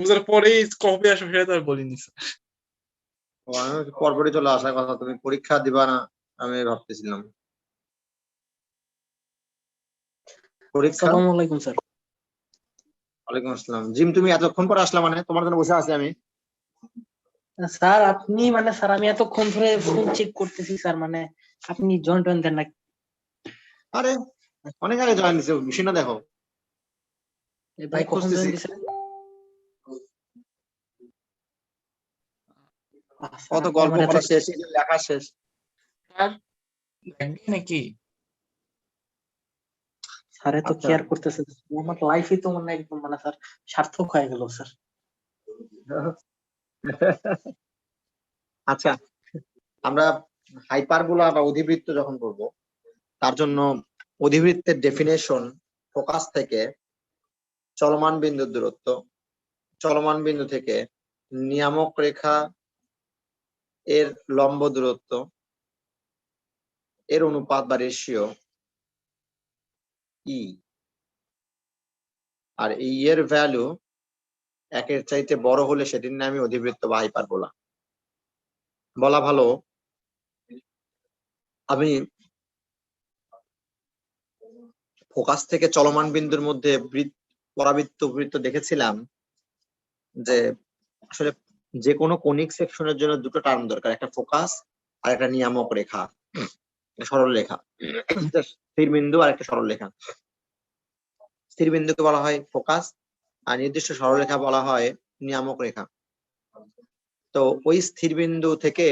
বুঝার পরেই কবে আসবে সেটা তো আর বলিনি স্যার। আমি পরপরই চলে আসার কথা, তুমি পরীক্ষা দিবা না আমি ভাবতেছিলাম। পরীক্ষা। আসসালামু আলাইকুম স্যার। ওয়ালাইকুম আসসালাম। জিম তুমি এতক্ষণ পরে আসলা, মানে তোমার জন্য বসে আছি আমি। স্যার আপনি মানে স্যার আমি এতক্ষণ ধরে ফোন চেক করতেছি স্যার, মানে আপনি জয়েন দেন না। আরে অনেক আগে জয়েন দিছে, বিষয়টা দেখো। ভাই কখন খুঁজতেছি। জয়েন দিছেন? কত গল্প করা শেষ, লেখা শেষ। স্যার লাগবে নাকি? স্যার এত কেয়ার করতেছে, আমার লাইফই তো মানে একদম মানে স্যার সার্থক হয়ে গেল স্যার। আচ্ছা, আমরা হাইপারবোলা বা অধিবৃত্ত যখন করব, তার জন্য অধিবৃত্তের ডেফিনেশন ফোকাস থেকে চলমান বিন্দুর দূরত্ব, চলমান বিন্দু থেকে নিয়ামক রেখা এর লম্ব দূরত্ব এর অনুপাত বা রেশিও ই, আর এই এর ভ্যালু একের চাইতে বড় হলে সেটির নামে অধিবৃত্ত বা হাইপারবোলা। বলা ভালো, আমি ফোকাস থেকে চলমান বিন্দুর মধ্যে পরাবৃত্ত বৃত্ত দেখেছিলাম যে আসলে যে কোনো কনিক সেকশনের জন্য দুটো টার্ম দরকার, একটা ফোকাস আর একটা নিয়ামক রেখা, সরল রেখা। স্থির বিন্দু আর একটা সরল রেখা। স্থির বিন্দুকে বলা হয় ফোকাস আর নির্দিষ্ট সরলরেখা বলা হয় নিয়ামক রেখা। তো ওই স্থির বিন্দু থেকে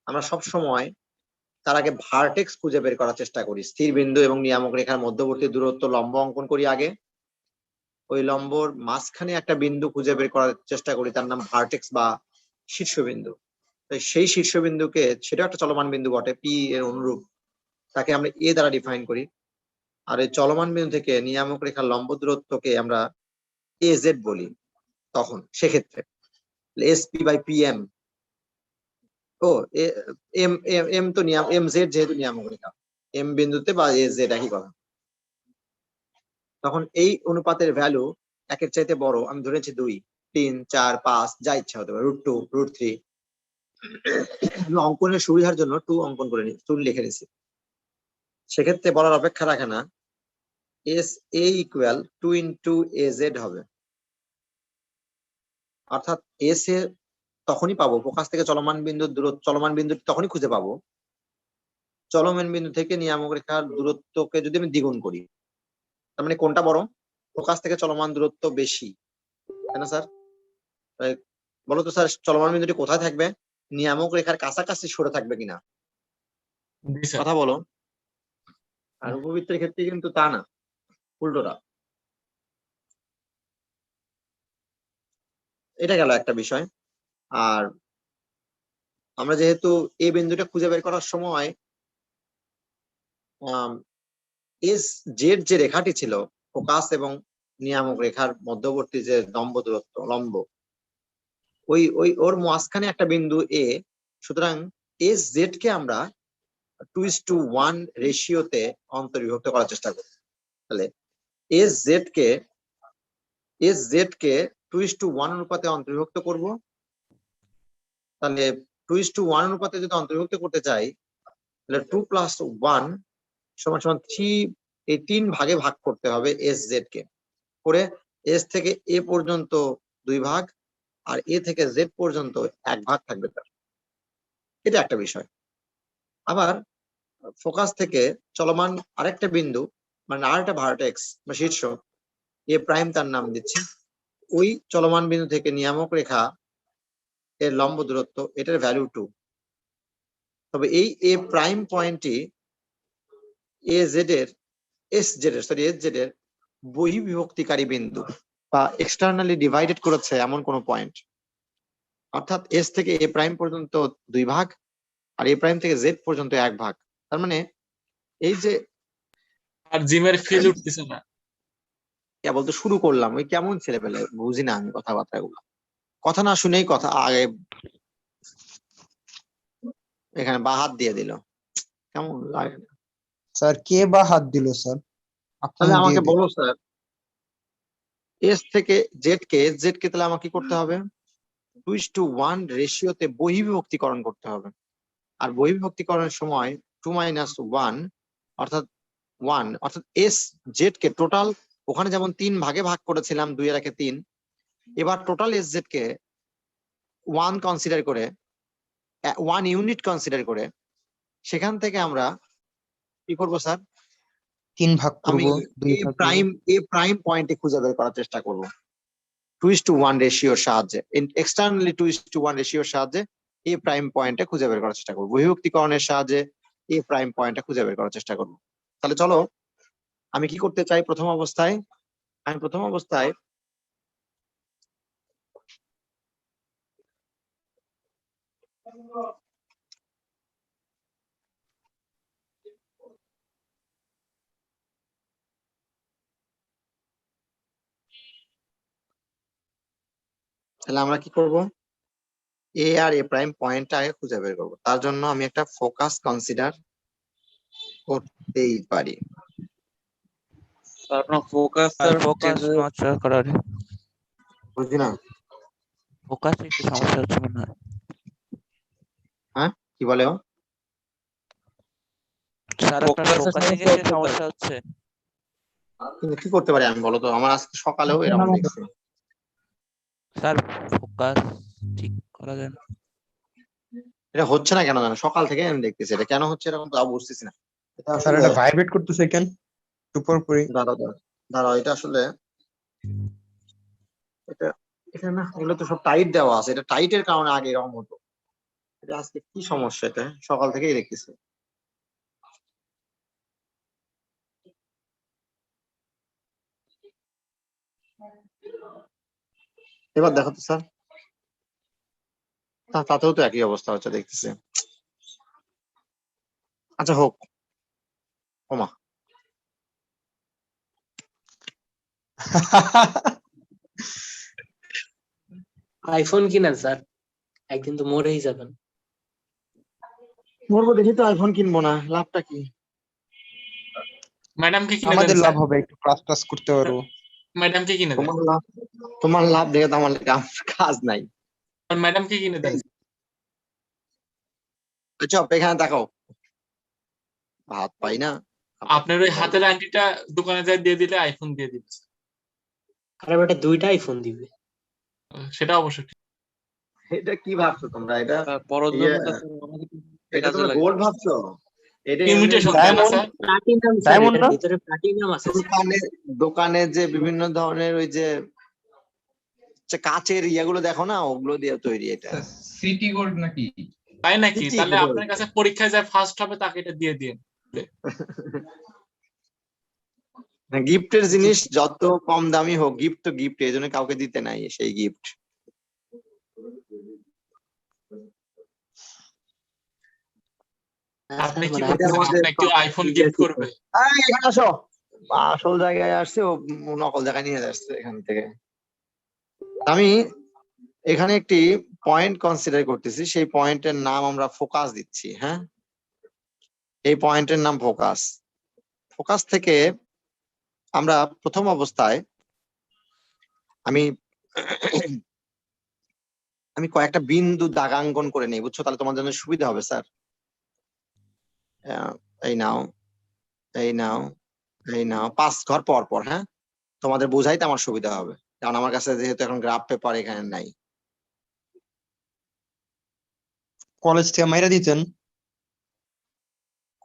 আমরা সব সময় তার আগে ভার্টেক্স খুঁজে বের করার চেষ্টা করি। স্থির বিন্দু এবং নিয়ামক রেখার মধ্যবর্তী দূরত্ব লম্ব অঙ্কন করি আগে, ওই লম্বর মাঝখানে একটা বিন্দু খুঁজে বের করার চেষ্টা করি, তার নাম ভার্টেক্স বা শীর্ষবিন্দু। তো সেই শীর্ষবিন্দুকে, সেটা একটা চলমান বিন্দু বটে, পি এর অনুরূপ, তাকে আমরা এ দ্বারা ডিফাইন করি। আর এই চলমান বিন্দু থেকে নিয়ামক রেখার লম্ব দূরত্বকে আমরা এ জেড বলি। তখন সেক্ষেত্রে এসপি বাই পিএম, ও এম এম তো নিয়াম, এম জেড যেহেতু নিয়ামক রেখা, এম বিন্দুতে বা এ জেড একই কথা। তখন এই অনুপাতের ভ্যালু একের চাইতে বড়, আমি ধরেছি 2, 3, 4, 5 যা ইচ্ছা হতে পারে, √2, √3। অঙ্কনের সুবিধার জন্য 2 অঙ্কন করে নি, 2 লিখে নিছি। সেক্ষেত্রে বলার অপেক্ষা রাখে না, S A equal 2 into A Z হবে। অর্থাৎ এস এ তখনই পাবো, ফোকাস থেকে চলমান বিন্দুর দূরত্ব, চলমান বিন্দু তখনই খুঁজে পাবো চলমান বিন্দু থেকে নিয়ামক রেখার দূরত্বকে যদি আমি দ্বিগুণ করি। তার মানে কোনটা বড়? ফোকাস থেকে চলমান দূরত্ব বেশি, তাই না স্যার? বলো তো স্যার, চলমান বিন্দুটি কোথায় থাকবে? নিয়ামক রেখার কাছাকাছি সরে থাকবে কিনা, কথা বলো। আর উপবৃত্তের ক্ষেত্রে কিন্তু তা না, উল্টোটা। এটা গেল একটা বিষয়। আর আমরা যেহেতু এই বিন্দুটা খুঁজে বের করার সময় এস জেড যে রেখাটি ছিল ফোকাস এবং নিয়ামক রেখার মধ্যবর্তী যে লম্ব দূরত্ব, লম্ব, ওই ওই ওর মাঝখানে একটা বিন্দু এ, সুতরাং এস জেড কে আমরা 2:1 রেশিওতে অন্তর্বিভক্ত করার চেষ্টা করি। তাহলে এস জেড কে 2:1 অনুপাতে অন্তর্ভুক্ত করব। তাহলে 2:1 অনুপাতে যদি অন্তর্ভুক্ত করতে চাই, তাহলে 2 + 1 = 3, এই 3 ভাগে ভাগ করতে হবে এস জেড কে, করে এস থেকে এ পর্যন্ত 2 ভাগ আর এ থেকে জেড পর্যন্ত 1 ভাগ থাকবে তার। এটা একটা বিষয়। আবার ফোকাস থেকে চলমান আরেকটা বিন্দু, মানে আরেকটা ভার্টেক্স বা শীর্ষ এ প্রাইম, তার নাম দিচ্ছি, ওই চলমান বিন্দু থেকে নিয়ামক রেখা এর লম্ব দূরত্ব, এটার ভ্যালু 2। তবে এই এ প্রাইম পয়েন্টটি এস জেড এর বহিঃবিভক্তিকারী বিন্দু বা এক্সটার্নালি ডিভাইডেড করেছে এমন কোন পয়েন্ট। অর্থাৎ এস থেকে এ প্রাইম পর্যন্ত 2 ভাগ আর এ প্রাইম থেকে জেড পর্যন্ত 1 ভাগ। তার মানে এই যে, আর জিমের ফিল উঠতেছে না, কেবল তো শুরু করলাম, ওই কেমন ছেলে পেলে বুঝি না আমি কথাবার্তা গুলো, কথা না শুনেই কথা আগে এখানে বা হাত দিয়ে দিল, কেমন লাগে। স্যার কে বা হাত দিল স্যার? তাহলে আমাকে বলো স্যার, এস থেকে জেড কে তাহলে আমাকে কি করতে হবে 2:1 রেশিওতে বহিঃবিভক্তিকরণ করতে হবে। আর বহিঃবিভক্তিকরণের সময় 2 - 1 অর্থাৎ 1 অর্থাৎ এস জেড কে টোটাল ওখানে যেমন 3 ভাগে ভাগ করেছিলাম 2 এর একে 3, এবার টোটাল এস জেড কে 1 কনসিডার করে 1 ইউনিট কনসিডার করে সেখান থেকে আমরা কি করবো স্যার 3 ভাগ আমি করব 2 ভাগ করব। এ প্রাইম পয়েন্টে খুঁজে বের করার চেষ্টা করব 2:1 রেশিওর সাহায্যে, এক্সটার্নালি 2:1 রেশিওর সাহায্যে এ প্রাইম পয়েন্টে খুঁজে বের করার চেষ্টা করব, বহিঃবিভক্তিকরণের সাহায্যে এ প্রাইম পয়েন্টে খুঁজে বের করার চেষ্টা করব। তাহলে চলো আমি কি করতে চাই প্রথম অবস্থায়, আমি প্রথম অবস্থায় তাহলে আমরা কি করব এ আর এ প্রাইম পয়েন্টটা আগে খুঁজে বের করবো। তার জন্য আমি একটা ফোকাস কনসিডার করতেই পারি। আপনার ফোকাস আর ফোকাস নষ্ট করার বুঝি না ফোকাস একটু সমস্যা হচ্ছে মনে হয়। হ্যাঁ কি বলে ও? স্যার আপনার Focus এর ফোকাসে সমস্যা গেছে হচ্ছে তো। সমস্যা হচ্ছে। কিন্তু কি করতে পারি আমি বলো তো, আমার আজকে সকালেও এরকম দেখছি। স্যার ফোকাস ঠিক করা যায় না। এটা হচ্ছে না কেন জানো, সকাল থেকে আমি দেখতেছি এটা কেন হচ্ছে এরকম তাও বুঝতেছি না। এটা স্যার আসলে এটা ভাইব্রেট করতেছে কেন উপর করে? দাঁড়াও এটা আসলে এটা এটা না, এগুলো তো সব টাইট দেওয়া আছে, এটা টাইটের কারণে আগে এরকম হতো। এটা আজকে কি সমস্যা, এটা সকাল থেকেই দেখতেছি। এবার দেখো তো স্যার, তাতেও তো একই অবস্থা হচ্ছে দেখতেছি। আচ্ছা হোক, ওমা আইফোন কিনেন স্যার, একদিন তো মরেই যাবেন। মরবো দেখি তো, আইফোন কিনবো না, লাভটা কি? ম্যাডাম কি কিনে দেন আমাদের স্যার? লাভ হবে, একটু ক্লাস টাস করতে পারবো। ম্যাডাম কি কিনে দেন? তোমার লাভ দেখে তো আমার কাজ নাই। ম্যাডাম কি কিনে দেন? চপ এখানে তাকাও, ভাত পাই না। আপনার ওই হাতের আংটিটা দোকানে যাই দিয়ে দিলে আইফোন দিয়ে দিবে। আরে বেটা 2টা আইফোন দিবে। সেটা অবশ্য ঠিক। এটা কি ভাবছো তোমরা? এটা পরজন্মটা স্যার আমাদের এটা কাজে তোমরা লাগে। গোল্ড ভাবছো? এটা ইমিটেশন এমনি তাই না Diamond? Sir? Platinum sir, Diamond এটার না? ভিতরে প্লাটিনাম আছে স্যার। দোকানে যে বিভিন্ন ধরনের ওই যে কাচের ইয়াগুলো দেখো না, ওগুলো দিয়ে তৈরি এটা। সিটি গোল্ড নাকি? তাই নাকি? কি তাহলে gold? আপনার কাছে পরীক্ষায় যায় ফার্স্ট হবে তাকে এটা দিয়ে দিন। গিফটের জিনিস যত কম দামি হোক, গিফট তো গিফট, এই জন্য কাউকে দিতে নাই সেই গিফট। আপনি কি মানে বলছেন আপনাকে কেউ আইফোন গিফট করবে? এখানে আসো, আসল জায়গায় আসছে ও, নকল জায়গায় নিয়ে যাচ্ছে এখান থেকে। আমি এখানে একটি পয়েন্ট কনসিডার করতেছি, সেই পয়েন্টের নাম আমরা ফোকাস দিচ্ছি। হ্যাঁ, এই পয়েন্টের নাম ফোকাস। ফোকাস থেকে আমরা প্রথম অবস্থায় আমি আমি কয়েকটা বিন্দু দাগাঙ্কন করে নেই, বুঝছো? তাহলে তোমার জন্য সুবিধা হবে স্যার। এই নাও, এই নাও, এই নাও, 5 ঘর পর পর। হ্যাঁ, তোমাদের বোঝাইতে আমার সুবিধা হবে, কারণ আমার কাছে যেহেতু এখন গ্রাফ পেপার এখানে নাই। কলেজ থেকে মাইরা দিতেন?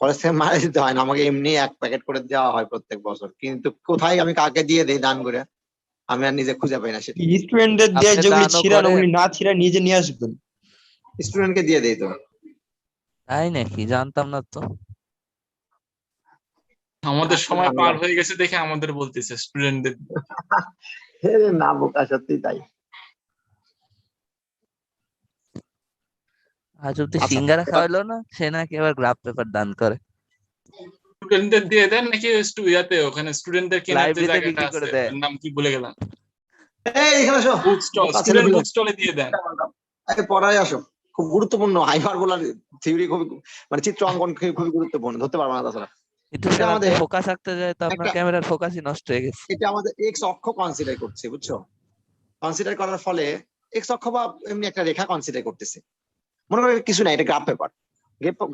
কলেজ থেকে মারা দিতে হয় না, আমাকে এমনি 1 প্যাকেট করে দেওয়া হয় প্রত্যেক বছর, কিন্তু কোথায় আমি কাকে দিয়ে দিই দান করে আমি আর নিজে খুঁজে পাই না সেটা। স্টুডেন্টদের দিয়ে আপনি যেগুলি দানও ছিঁড়ান করেন? ওগুলি না ছিঁড়া নিজে নিয়ে আসবেন। স্টুডেন্টকে দিয়ে দেই তো। তাই নাকি? জানতাম না তো। আমাদের সময় পার হয়ে গেছে দেখে আমাদের বলতেছে স্টুডেন্টদের। না বোকা, সত্যি তাই। আজ অব্দি আচ্ছা, সিঙ্গারা খাওয়াইলো না, সে নাকি আবার গ্রাফ পেপার দান করে। স্টুডেন্টদের দিয়ে দেন নাকি ইয়াতে ওখানে স্টুডেন্টদের কেনার যে লাইব্রেরিতে জায়গাটা বিক্রি করে আছে দেয়। ওর নাম কি ভুলে গেলাম। এখানে আসো, বুক স্টল, বোকা স্টুডেন্ট ছেলেগুলো। বুক স্টলে দিয়ে দেন। পড়ায় আসো, খুব গুরুত্বপূর্ণ। হাইপারবোলার থিওরি খুবই, মানে চিত্র অঙ্কন খুবই গুরুত্বপূর্ণ, ধরতে পারবো না তাছাড়া। কিন্তু এটা স্যার আপনি আমাদের ফোকাস আঁকতে যায় তো আপনার একটা ক্যামেরার ফোকাসই নষ্ট হয়ে গেছে। এটা আমাদের এক্স অক্ষ কনসিডার করছে, বুঝছো? কনসিডার করার ফলে এক্স অক্ষ বা এমনি একটা রেখা কনসিডার করতেছে। মনে করো কিছু না, এটা গ্রাফ পেপার।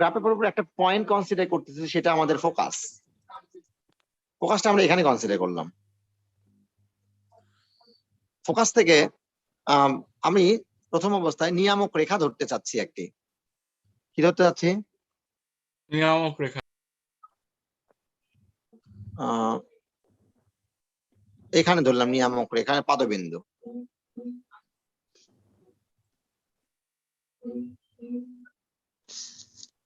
গ্রাফ পেপারের উপর একটা পয়েন্ট কনসিডার করতেছে, সেটা আমাদের ফোকাস। ফোকাসটা আমরা এখানে কনসিডার করলাম। ফোকাস থেকে আমি প্রথম অবস্থায় নিয়ামক রেখা ধরতে চাচ্ছি একটি। কি ধরতে চাচ্ছি? নিয়ামক রেখা। এখানে ধরলাম নিয়ামক রেখা, পাদবিন্দু।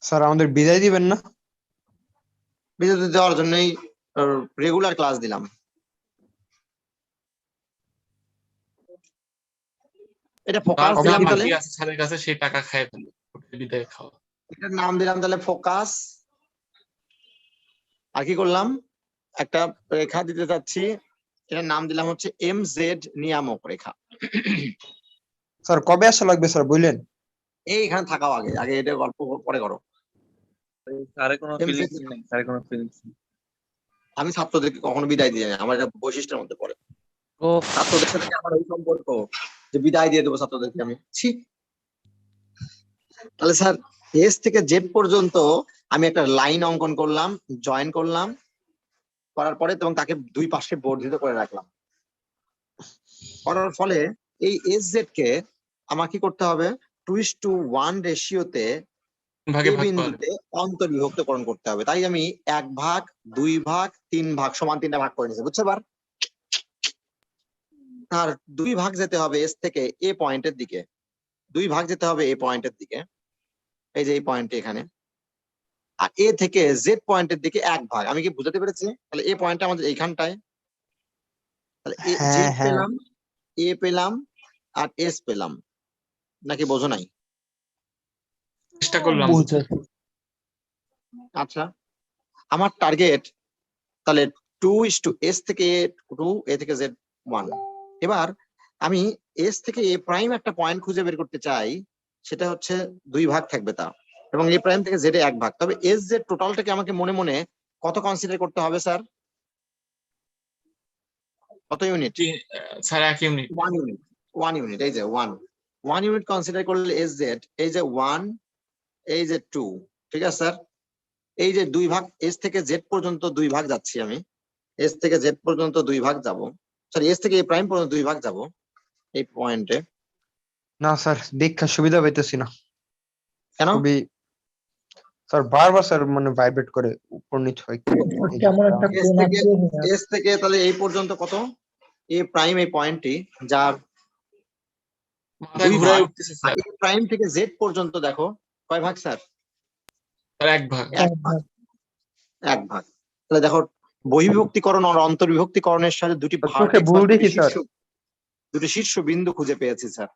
স্যার আমাদের বিদায় দিবেন না? বিদ্যুৎ দেওয়ার জন্যই রেগুলার ক্লাস দিলাম। এটা ফোকাস তার দিলাম যা তাহলে, বাকি আছে স্যারের কাছে সেই টাকা খায় ফেলে, ওটা বিদায় খাওয়া। এটার নাম দিলাম তাহলে ফোকাস। আর কি করলাম, একটা রেখা দিতে চাচ্ছি, এটার নাম দিলাম হচ্ছে MZ নিয়ামক রেখা। স্যার কবে আসা লাগবে স্যার বললেন? এইখানে থাকাও আগে আগে এটা গল্প পরে করো। স্যারে কোনো MZ ফিলিংস নেই, স্যারে কোনো ফিলিংস নেই। আমি ছাত্রদেরকে কখনো বিদায় দিই না, আমার এটা বৈশিষ্ট্যের মধ্যে পড়ে। ও ছাত্রদের সাথে আমার ওই সম্পর্ক যে বিদায় দিয়ে দেবো ছাত্রদেরকে আমি, ছি। তাহলে স্যার এস থেকে জেড পর্যন্ত আমি একটা লাইন অঙ্কন করলাম, জয়েন করলাম, করার পরে এবং তাকে দুই পাশে বর্ধিত করে রাখলাম। করার ফলে এই এস জেড কে আমার কি করতে হবে, 2:1 রেশিওতে ভাগে এই ভাগ করা। বিন্দুতে অন্তর্বিভক্তকরণ করতে হবে। তাই আমি 1 ভাগ 2 ভাগ 3 ভাগ সমান 3টা ভাগ করে নিয়েছি, বুঝছো? এবার আর 2 ভাগ যেতে হবে এস থেকে এ পয়েন্টের দিকে, 2 ভাগ যেতে হবে এ পয়েন্টের দিকে, এই যে এই পয়েন্টে এখানে। আর এ থেকে জেড পয়েন্টের দিকে 1 ভাগ। আমি কি বুঝাতে পেরেছি? তাহলে এ পয়েন্টটা আমাদের এইখানটায়, তাহলে হ্যাঁ জেড হ্যাঁ পেলাম, এ পেলাম আর এস পেলাম, নাকি বোঝো নাই? চেষ্টা করলাম। আচ্ছা, আমার টার্গেট তাহলে 2:s থেকে A2, এ থেকে Z1। এবার আমি এস থেকে এ প্রাইম একটা পয়েন্ট খুঁজে বের করতে চাই, সেটা হচ্ছে 2 ভাগ থাকবে তা, এবং এ প্রাইম থেকে জেড এ 1 ভাগ। তবে এস জেড টোটালটাকে আমাকে মনে মনে কত কনসিডার করতে হবে স্যার? কত unit? Sir 1 unit. 1 unit. 1 unit, এই যে 1 ইউনিট কনসিডার করলে এস জেড, এই যে 1, এই যে 2, ঠিক আছে স্যার? এই যে 2 ভাগ, এস থেকে জেড পর্যন্ত 2 ভাগ যাচ্ছি আমি, এস থেকে জেড পর্যন্ত 2 ভাগ যাব, সরি এস থেকে এ প্রাইম পর্যন্ত 2 ভাগ যাব এই পয়েন্টে। না স্যার, দেখা সুবিধা পাইতেছি না। কেন? খুবই স্যার বারবার স্যার মানে ভাইব্রেট করে উপর নিচ হয়। কেমন একটা এস কোণ থেকে আছে এস থেকে তাহলে এই পর্যন্ত কত? এ প্রাইম এই পয়েন্টটি, যার মাথায় 2 ঘুরায় ভাগ। উঠতেছে আর স্যার। এ প্রাইম থেকে জেড পর্যন্ত দেখো কয় ভাগ স্যার? স্যার 1 ভাগ। 1 ভাগ। 1 ভাগ। তাহলে দেখো বহির্বিভক্তিকরণ আর অন্তর্বিভক্তিকরণের সাথে দুটি চোখে ভুল দেখি স্যার। দুটি শীর্ষ বিন্দু খুঁজে পেয়েছি স্যার।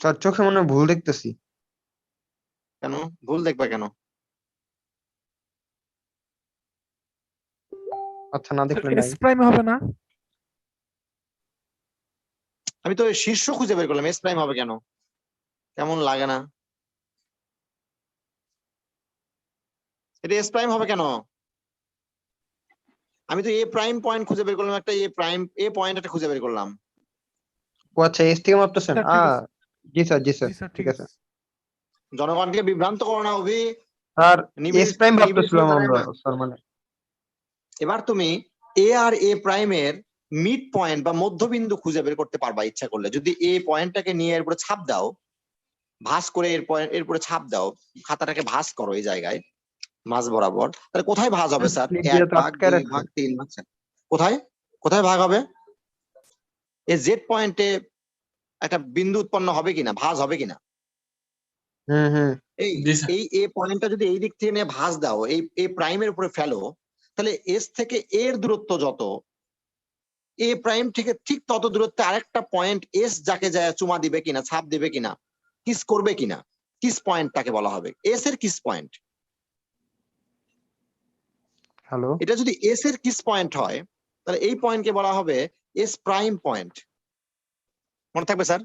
স্যার চোখে মনে হয় ভুল দেখতেছি। কেন ভুল দেখবা কেন? আচ্ছা না দেখলে নাই। এস প্রাইম হবে না? আমি তো শীর্ষ খুঁজে বের করলাম, এস প্রাইম হবে কেন? কেমন লাগে না? এটা এস প্রাইম হবে কেন? আমি তো এ প্রাইম পয়েন্ট খুঁজে বের করলাম, একটা এ প্রাইম এ পয়েন্ট একটা খুঁজে বের করলাম। ও আচ্ছা, এস থেকে মাপতেছেন? স্যার, ঠিক আছে। জি স্যার, জি স্যার, জি স্যার, ঠিক আছে। জনগণকে বিভ্রান্ত করো না অভি। স্যার নিবিড় এস প্রাইম নিবিড় ভাবতেছিলাম শ্রোতারা আমরা না। স্যার মানে। এবার তুমি এ আর এ প্রাইমের মিড পয়েন্ট বা মধ্যবিন্দু খুঁজে বের করতে পারবা ইচ্ছা করলে। যদি এ পয়েন্টটাকে নিয়ে এরপরে ছাপ দাও, ভাঁজ করে এরপরে ছাপ দাও, খাতাটাকে ভাঁজ করো এই জায়গায় মাঝ বরাবর, তাহলে কোথায় ভাঁজ হবে স্যার? স্লিপ 1 দিয়ে তো ভাগ আটকায় 2 রাখছে। ভাগ 3 ভাগ 4, কোথায় কোথায় ভাগ হবে? এই জেড পয়েন্টে একটা বিন্দু উৎপন্ন হবে কিনা, ভাঁজ হবে কিনা? হুম। এই জি স্যার। এই এ পয়েন্টটা যদি এই দিক থেকে নিয়ে ভাঁজ দাও, এই এ প্রাইমের উপরে ফেলো, তাহলে এস থেকে এর দূরত্ব যত, এ প্রাইম থেকে ঠিক তত দূরত্বে আরেকটা পয়েন্ট এস যাকে যায় চুমা দিবে কিনা, ছাপ দিবে কিনা, কিস করবে কিনা, কিস পয়েন্ট তাকে বলা হবে, এস এর কিস পয়েন্ট। হ্যালো। এটা যদি এস এর কিস পয়েন্ট হয়, তাহলে এই পয়েন্টকে বলা হবে এস প্রাইম পয়েন্ট। মনে থাকবে স্যার?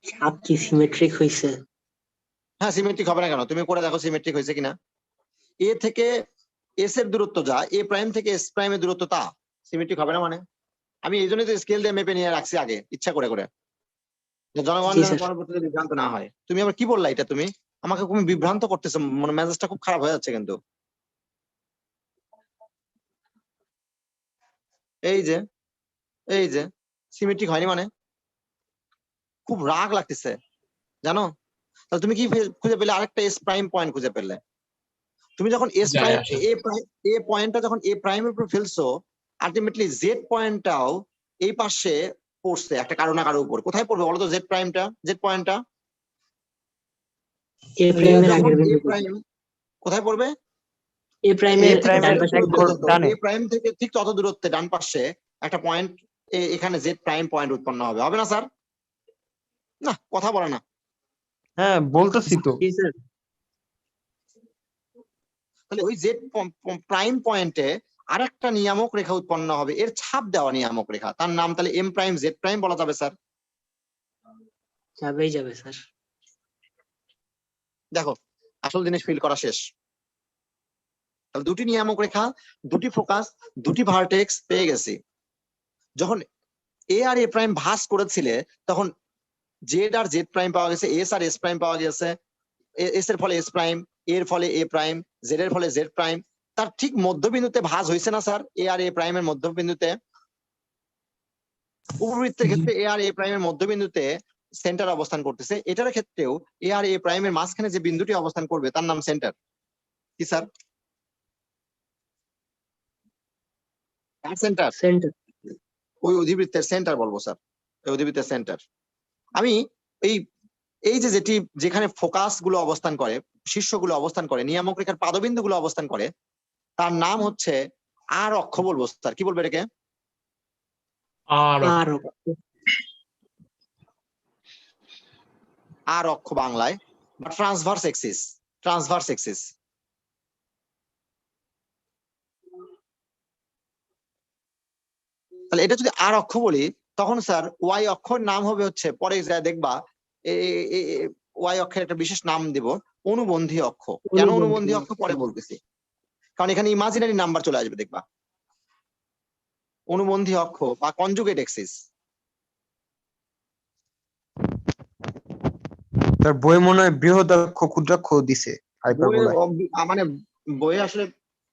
ছাদ কি সিমেট্রিক হইছে? হ্যাঁ সিমেট্রিক হবে না কেন, তুমি করে দেখো সিমেট্রিক হয়েছে কিনা। এ থেকে এস এর দূরত্ব যা, এ প্রাইম থেকে এস প্রাইমের দূরত্ব তা, সিমেট্রিক হবে না মানে। আমি এই জন্যই তো স্কেল দিয়ে মেপে নিয়ে রাখছি আগে, ইচ্ছা করে করে, যে জনগণ জি, যেন স্যার। পরবর্তীতে বিভ্রান্ত না হয়। তুমি আবার কি বললা এটা, তুমি আমাকে তুমি বিভ্রান্ত করতেছো, মানে মেজাজটা খুব খারাপ হয়ে যাচ্ছে কিন্তু। এই যে এই যে সিমেট্রিক হয়নি মানে, খুব রাগ লাগতেছে জানো। তাহলে তুমি কি খুঁজে পেলে, আরেকটা এস প্রাইম পয়েন্ট খুঁজে পেলে। তুমি যখন এস যায় প্রাইম আসে। এ পয়েন্টটা যখন এ প্রাইমের উপর ফেলছো, আলটিমেটলি জেড পয়েন্টটাও এই পাশে পড়ছে একটা কারো না কারো উপর। কোথায় পড়বে বলো তো জেড প্রাইমটা, জেড পয়েন্টটা এ প্রাইমের যখন আগের এ বিন্দু, প্রাইম কোথায় পড়বে, এ প্রাইমের ডান প্রাইমের পাশে এক ঘর ডানে। এ প্রাইম থেকে ঠিক তত দূরত্বে ডান পাশে একটা পয়েন্ট, এখানে জেড প্রাইম পয়েন্ট উৎপন্ন হবে, হবে না স্যার? না কথা বলে না। হ্যাঁ বলতেছি তো। জি স্যার। তাহলে ওই জেড প্রাইম পয়েন্টে আরেকটা নিয়ামক রেখা উৎপন্ন হবে, এর ছাপ দেওয়া নিয়ামক রেখা, তার নাম তাহলে এম প্রাইম জেড প্রাইম বলা যাবে স্যার। যাবেই যাবে স্যার। দেখো আসল জিনিস ফিল করা শেষ। তাহলে দুটি নিয়ামক রেখা, দুটি ফোকাস, দুটি ভার্টেক্স পেয়ে গেছি। যখন এ আর এ প্রাইম ভাঁজ করেছিলে তখন জেড আর জেড প্রাইম পাওয়া গেছে, এস আর এস প্রাইম পাওয়া গেছে, এস এর ফলে এস প্রাইম, এর ফলে এ প্রাইম, জেড এর ফলে জেড প্রাইম। তার ঠিক মধ্যবিন্দুতে ভাঁজ হয়েছে না স্যার, এ আর এ প্রাইমের মধ্যবিন্দুতে। উপবৃত্তের ক্ষেত্রে এ আর এ প্রাইমের মধ্যবিন্দুতে সেন্টার অবস্থান করতেছে, এটার ক্ষেত্রেও এ আর এ প্রাইমের মাঝখানে যে বিন্দুটি অবস্থান করবে তার নাম সেন্টার। কি স্যার? Centre, centre. ওই অধিবৃত্তের সেন্টার বলবো স্যার, ওই অধিবৃত্তের সেন্টার। আমি এই এই যে যেটি যেখানে ফোকাস গুলো অবস্থান করে, শীর্ষগুলো অবস্থান করে, নিয়ামক রেখার পাদবিন্দু গুলো অবস্থান করে, তার নাম হচ্ছে আর অক্ষ বলবো স্যার। কি বলবো এটাকে? আর আর আর অক্ষ বাংলায়, বা ট্রান্সভার্স এক্সিস, ট্রান্সভার্স এক্সিস। তাহলে এটা যদি আর অক্ষ বলি, তখন স্যার ওয়াই অক্ষর নাম হবে হচ্ছে, পরে যা দেখবা ওয়াই অক্ষের একটা বিশেষ নাম দিব, অনুবন্ধী অক্ষ। কেন অনুবন্ধী অক্ষ পরে বলতেছি, কারণ এখানে ইমাজিনারি নাম্বার চলে আসবে দেখবা। অনুবন্ধী অক্ষ বা কনজুগেট এক্সিস। তার বই মনে হয় বৃহদাক্ষ ক্ষুদ্রাক্ষ দিছে হাইপারবোলায়। মানে বইয়ে আসলে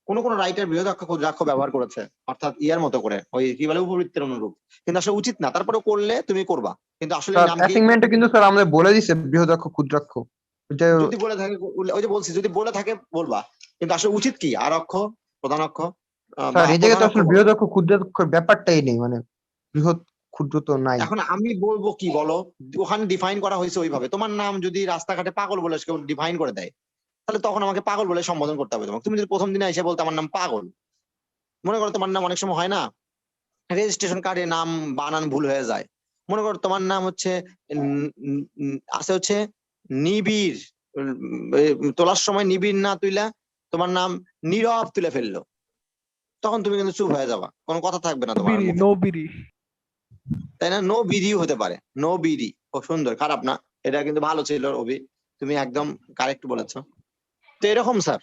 কোন কোন রাইটার বৃহদাক্ষ ক্ষুদ্রাক্ষ ব্যবহার করেছে, অর্থাৎ ইয়ার মতো করে, ওই কি বলে উপবৃত্তের অনুরূপ, কিন্তু আসলে উচিত না। তারপরে করলে তুমি করবা, কিন্তু আসলে স্যার নাম কি? অ্যাসাইনমেন্টে কিন্তু স্যার আমাদের বলে দিছে বৃহদাক্ষ ক্ষুদ্রাক্ষ। এটা যদি বলে থাকে, ওই যে বলছি যদি বলে থাকে বলবা, কিন্তু আসলে উচিত কি আর অক্ষ, প্রধান অক্ষ, বা স্যার এই জায়গায় তো আসলে বৃহদাক্ষ ক্ষুদ্রাক্ষর ব্যাপারটাই নেই, মানে বৃহৎ ক্ষুদ্র তো নাই। এখন আমি বলবো কি বলো, ওখানে ডিফাইন করা হয়েছে ওইভাবে। তোমার নাম যদি রাস্তাঘাটে পাগল বলে কেউ ডিফাইন করে দেয়, তাহলে তখন আমাকে পাগল বলে সম্বোধন করতে হবে তোমাকে। তুমি যদি প্রথম দিনে এসে বলতে আমার নাম পাগল, মনে করো তোমার নাম অনেক সময় হয় না রেজিস্ট্রেশন কার্ডে নাম বানান ভুল হয়ে যায়, মনে করো তোমার নাম হচ্ছে আছে হচ্ছে নিবিড়, তোলার সময় নিবিড় না তুইলা তোমার নাম নীরব তুলে ফেললো, তখন তুমি কিন্তু চুপ হয়ে যাবা, কোনো কথা থাকবে না তোমার মুখে। তাই না? নো বিডিও হতে পারে, নো বিডি। খুব সুন্দর, খারাপ না, এটা কিন্তু ভালো ছিল অভি, তুমি একদম কারেক্ট বলেছো। তো এরকম স্যার,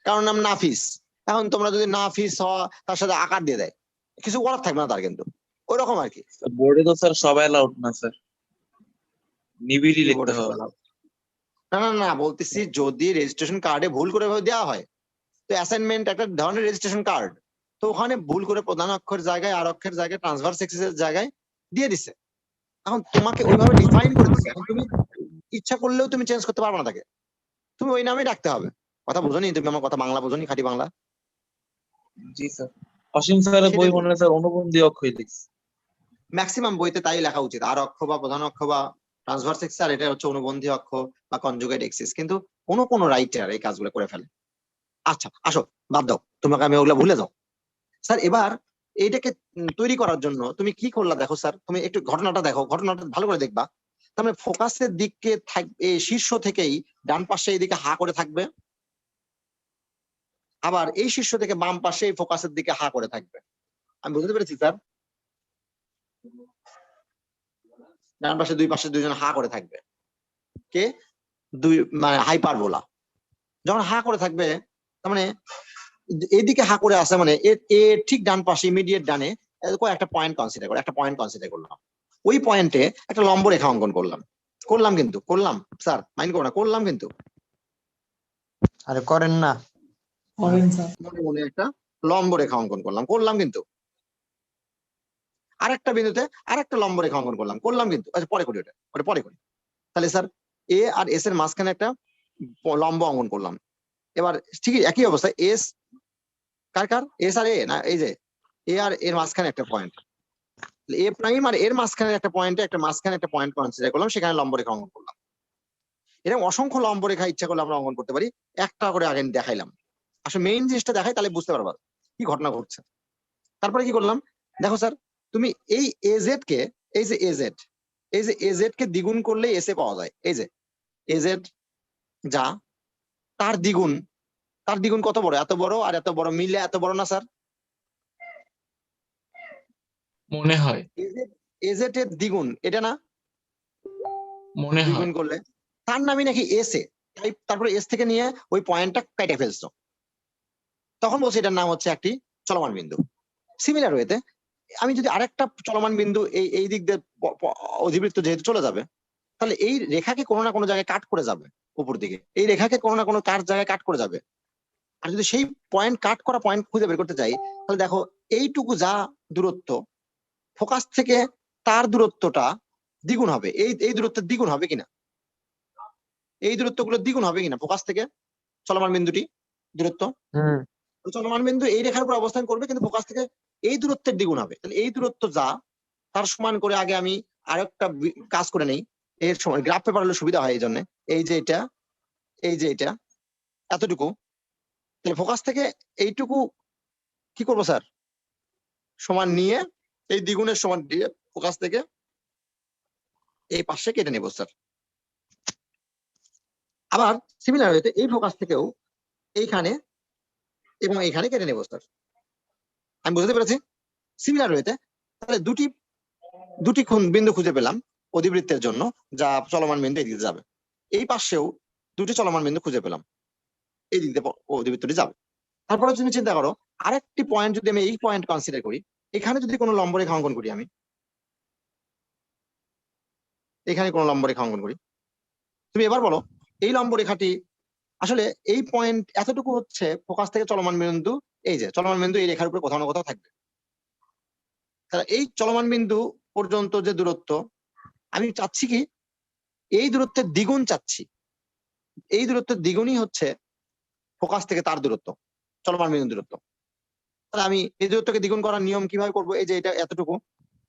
কারণ নাম নাফিস, এখন তোমরা যদি নাফিস হওয়া তার সাথে আকার দিয়ে দেয়, কিছু করার থাকবে না তার, কিন্তু ওইরকম আর কি। বোর্ডে তো স্যার সবাই অ্যালাউড না স্যার, নিবিড়ই কি লিখতে বলে হবে। না না না, বলতেছি যদি রেজিস্ট্রেশন কার্ডে ভুল করে দেওয়া হয়, তো অ্যাসাইনমেন্ট একটা ধরনের রেজিস্ট্রেশন কার্ড, তো ওখানে ভুল করে প্রধান অক্ষর জায়গায় আর অক্ষরের জায়গায় ট্রান্সভার্স এক্সিসের জায়গায় দিয়ে দিছে, এখন তোমাকে ওইভাবে ডিফাইন করে দিচ্ছে, এখন তুমি ইচ্ছা করলেও তুমি চেঞ্জ করতে পারবে না তাকে, তুমি ওই নামেই রাখতে হবে। কথা বুঝোনি তুমি আমার কথা, বাংলা বুঝোনি, খাঁটি বাংলা। জি স্যার, অসীম স্যারের বই সেটাই মনে হয় স্যার অনুবন্ধী অক্ষই লিখছে। ম্যাক্সিমাম বইতে তাই লেখা উচিত, আর অক্ষ বা প্রধান অক্ষ বা ট্রান্সভার্স এক্সিস, আর এটা হচ্ছে অনুবন্ধী অক্ষ বা কনজুগেট এক্সিস, কিন্তু কোন রাইটার এই কাজগুলো করে ফেলে। আচ্ছা আসো, বাদ দাও, তোমাকে আমি ওগুলো ভুলে যাও স্যার। এবার এইটাকে তৈরি করার জন্য তুমি কি করলা দেখো স্যার, তুমি একটু ঘটনাটা দেখো, ঘটনাটা ভালো করে দেখবা। তার মানে ফোকাসের দিকে থাকবে, শীর্ষ থেকেই ডান পাশে এইদিকে হা করে থাকবে, আবার এই শীর্ষ থেকে বাম পাশে এই ফোকাসের দিকে হা করে থাকবে। আমি বুঝতে পেরেছি স্যার? ডান পাশে দুই পাশে দুইজন হা করে থাকবে, কে? দুই মানে হাইপারবোলা যখন হা করে থাকবে তার মানে এইদিকে হা করে আসে মানে এ ঠিক ডান পাশে ইমিডিয়েট ডানে একটা পয়েন্ট কনসিডার করো, একটা পয়েন্ট কনসিডার করলাম, ওই পয়েন্টে একটা লম্ব রেখা অঙ্কন করলাম কিন্তু করলাম স্যার মাইন্ড করো না, করলাম কিন্তু আরে করেন না। করেন স্যার। মনে মনে একটা লম্ব রেখা অঙ্কন করলাম কিন্তু আরেকটা বিন্দুতে আরেকটা লম্ব রেখা অঙ্কন করলাম কিন্তু আচ্ছা পরে করি ওটা পরে করি। তাহলে স্যার এ আর এস এর মাঝখানে একটা লম্ব অঙ্কন করলাম। এবার ঠিকই একই অবস্থা এস কার এস আর এ না, এই যে এ আর এর মাঝখানে একটা পয়েন্ট, এ প্রাইম আর এর মাঝখানে একটা পয়েন্টে একটা মাঝখানে একটা পয়েন্ট কনসিডার করলাম, সেখানে লম্ব রেখা অঙ্কন করলাম। এরকম অসংখ্য লম্ব রেখা ইচ্ছা করলে আমরা অঙ্কন করতে পারি, একটা করে আগে দেখাইলাম, আসলে মেইন জিনিসটা দেখাই তাহলে বুঝতে পারবা কি ঘটনা ঘটছে। তারপরে কি করলাম দেখো স্যার, তুমি এই এজেড কে এই যে এজেড কে দ্বিগুণ করলে এস এ পাওয়া যায়, এই যে এজেড যা তার দ্বিগুণ কত বড়, এত বড় আর এত বড় মিলে এত বড় না স্যার? মনে হয় এজেড এর দ্বিগুণ এটা না, মনে হয় দ্বিগুণ করলে তার নামই নাকি এস এ, তারপরে এস থেকে নিয়ে ওই পয়েন্টটা কেটে ফেলছো, তখন বলছে এটার নাম হচ্ছে একটি চলমান বিন্দু। সিমিলার ওয়েতে আমি যদি আরেকটা চলমান বিন্দু এই দিক দিয়ে অধিবৃত্ত যেহেতু চলে যাবে, তাহলে এই রেখাকে কোনো না কোনো জায়গায় কাট করে যাবে, উপর দিকে এই রেখাকে কোনো না কোনো জায়গায় কাট করে যাবে। আর যদি সেই পয়েন্ট কাট করা পয়েন্ট খুঁজে বের করতে চাই, তাহলে দেখো এইটুকু যা দূরত্ব ফোকাস থেকে তার দূরত্বটা দ্বিগুণ হবে, এই দূরত্বের দ্বিগুণ হবে কিনা, এই দূরত্বগুলো দ্বিগুণ হবে কিনা ফোকাস থেকে চলমান বিন্দুটি দূরত্ব, চলমান বিন্দু এই রেখার উপর অবস্থান করবে কিন্তু ফোকাস থেকে এই দূরত্বের দ্বিগুণ হবে। তাহলে এই দূরত্ব যা তার সমান করে আগে আমি আরেকটা কাজ করে নেই, এর সময় গ্রাফ পেপার হলে সুবিধা হয় এই জন্য, এই যে এটা এতটুকু, তাহলে ফোকাস থেকে এইটুকু কি করবো স্যার সমান নিয়ে এই দ্বিগুণের সমান দিয়ে ফোকাস থেকে এই পাশে কেটে নেব স্যার। আবার সিমিলার ওয়েতে এই ফোকাস থেকেও এইখানে এবং এইখানে কেটে নেব স্যার, আমি বুঝতে পেরেছি সিমিলার ওয়েতে। তাহলে দুটি বিন্দু খুঁজে পেলাম অধিবৃত্তের জন্য যা চলমান বিন্দু এই দিকে যাবে, এই পাশেও দুটি চলমান বিন্দু খুঁজে পেলাম এই দিক দিয়ে অধিবৃত্তটি যাবে। তারপরে তুমি চিন্তা করো আরেকটি পয়েন্ট যদি আমি এই পয়েন্ট কনসিডার করি, এখানে যদি কোনো লম্ব রেখা অঙ্কন করি, আমি এখানে কোনো লম্ব রেখা অঙ্কন করি, তুমি এবার বলো এই লম্ব রেখাটি আসলে এই পয়েন্ট এতটুকু হচ্ছে ফোকাস থেকে চলমান বিন্দু, এই যে চলমান বিন্দু এই রেখার উপরে কোথাও না কোথাও থাকবে। তাহলে এই চলমান বিন্দু পর্যন্ত যে দূরত্ব আমি চাচ্ছি কি এই দূরত্বের দ্বিগুণ চাচ্ছি, এই দূরত্বের দ্বিগুণই হচ্ছে ফোকাস থেকে তার দূরত্ব চলমান বিন্দু দূরত্ব। তাহলে আমি এই দূরত্বকে দ্বিগুণ করার নিয়ম কিভাবে করবো, এই যে এটা এতটুকু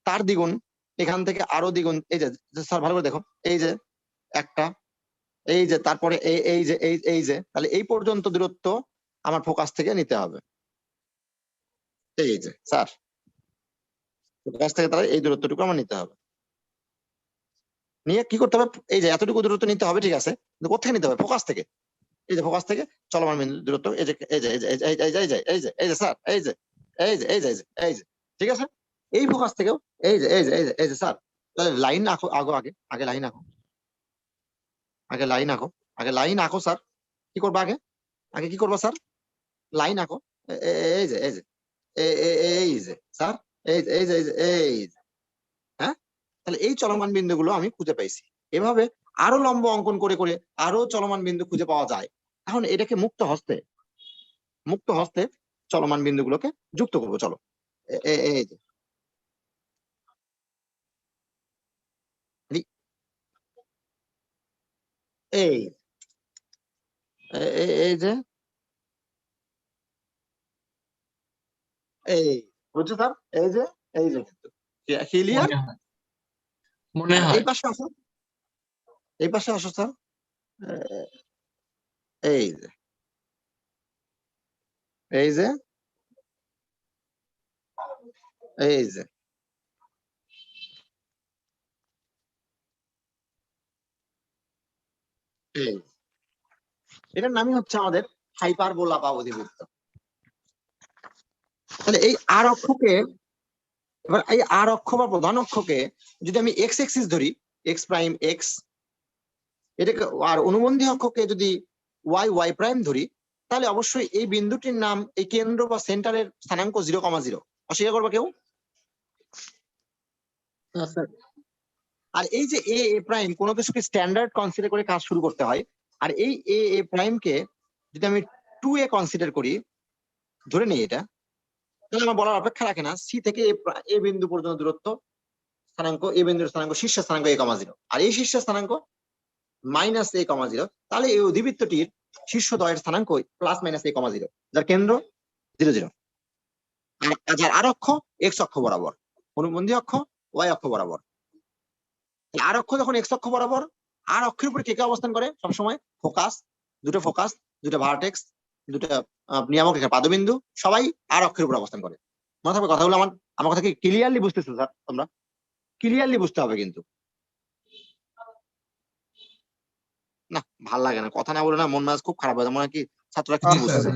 তার দ্বিগুণ, এখান থেকে আরো দ্বিগুণ, এই যে স্যার ভালো করে দেখো এই যে একটা, এই যে তারপরে এই যে তাহলে এই পর্যন্ত দূরত্ব আমার ফোকাস থেকে নিতে হবে, এই যে স্যার ফোকাস থেকে তাহলে এই দূরত্বটুকু আমার নিতে হবে, নিয়ে কি করতে হবে এই যে এতটুকু দূরত্ব নিতে হবে, ঠিক আছে কিন্তু কোথায় নিতে হবে ফোকাস থেকে, এই যে ফোকাস থেকে চলমান বিন্দু দূরত্ব এই যে স্যার এই যে ঠিক আছে, এই ফোকাস থেকেও এই যে স্যার তাহলে লাইন আঁকো আগে লাইন আঁকো, আগে লাইন আঁকো স্যার, কি করবো আগে কি করবো স্যার লাইন আঁকো, এই যে স্যার এই যে হ্যাঁ, তাহলে এই চলমান বিন্দুগুলো আমি খুঁজে পাইছি। এভাবে আরো লম্ব অঙ্কন করে করে আরো চলমান বিন্দু খুঁজে পাওয়া যায়। এখন এটাকে মুক্ত হস্তে চলমান বিন্দুগুলোকে যুক্ত করবো, চলো এই যে এই যে এই বুঝছো স্যার এই যে ক্লিয়ার, মনে হয় এই পাশে আসো স্যার, এই যে এই যে এটার নামই হচ্ছে আমাদের হাইপারবোলা বা অধিবৃত্ত। তাহলে এই আর অক্ষকে এবার এই আর অক্ষ বা প্রধান অক্ষকে যদি আমি এক্স এক্সিস ধরি, এক্স প্রাইম এক্স এটাকে আর অনুবন্ধী অক্ষকে যদি ওয়াই ওয়াই প্রাইম ধরি তাহলে অবশ্যই এই বিন্দুটির নাম এই কেন্দ্র বা সেন্টারের স্থানাঙ্ক 0,0 অস্বীকার করবে কেউ? না স্যার। আর এই যে এ এ প্রাইম কোনো কিছুকে স্ট্যান্ডার্ড কনসিডার করে কাজ শুরু করতে হয়, আর এই এ এ প্রাইমকে যদি আমি 2a কনসিডার করি, ধরে নিই এটা, তাহলে আমার বলার অপেক্ষা রাখে না সি থেকে এ বিন্দু পর্যন্ত দূরত্ব স্থানাঙ্ক, এ বিন্দুর স্থানাঙ্ক শীর্ষ স্থানাঙ্ক a,0 আর এই শীর্ষ স্থানাঙ্ক -a,0, তাহলে এই অধিবৃত্তটির শীর্ষ দ্বয়ের স্থানাঙ্ক +-a,0, যার কেন্দ্র 0,0 আর যার আর অক্ষ x অক্ষ বরাবর, অনুবন্ধী অক্ষ y অক্ষ বরাবর। আর অক্ষ যখন x অক্ষ বরাবর, আর অক্ষের উপরে কে কে অবস্থান করে সবসময়? ফোকাস, দুটো ভার্টেক্স, দুটো নিয়ামক রেখা পাদবিন্দু, সবাই আর অক্ষের উপর অবস্থান করে। মনে থাকবে কথাগুলো? আমার কথা কি ক্লিয়ারলি বুঝতেছো স্যার? তোমরা ক্লিয়ারলি বুঝতে হবে কিন্তু। না ভাল লাগে না, কথা না বলে না মন মেজাজ খুব খারাপ হয়, মনে হয় কি ছাত্ররা কিছু বুঝতেছে।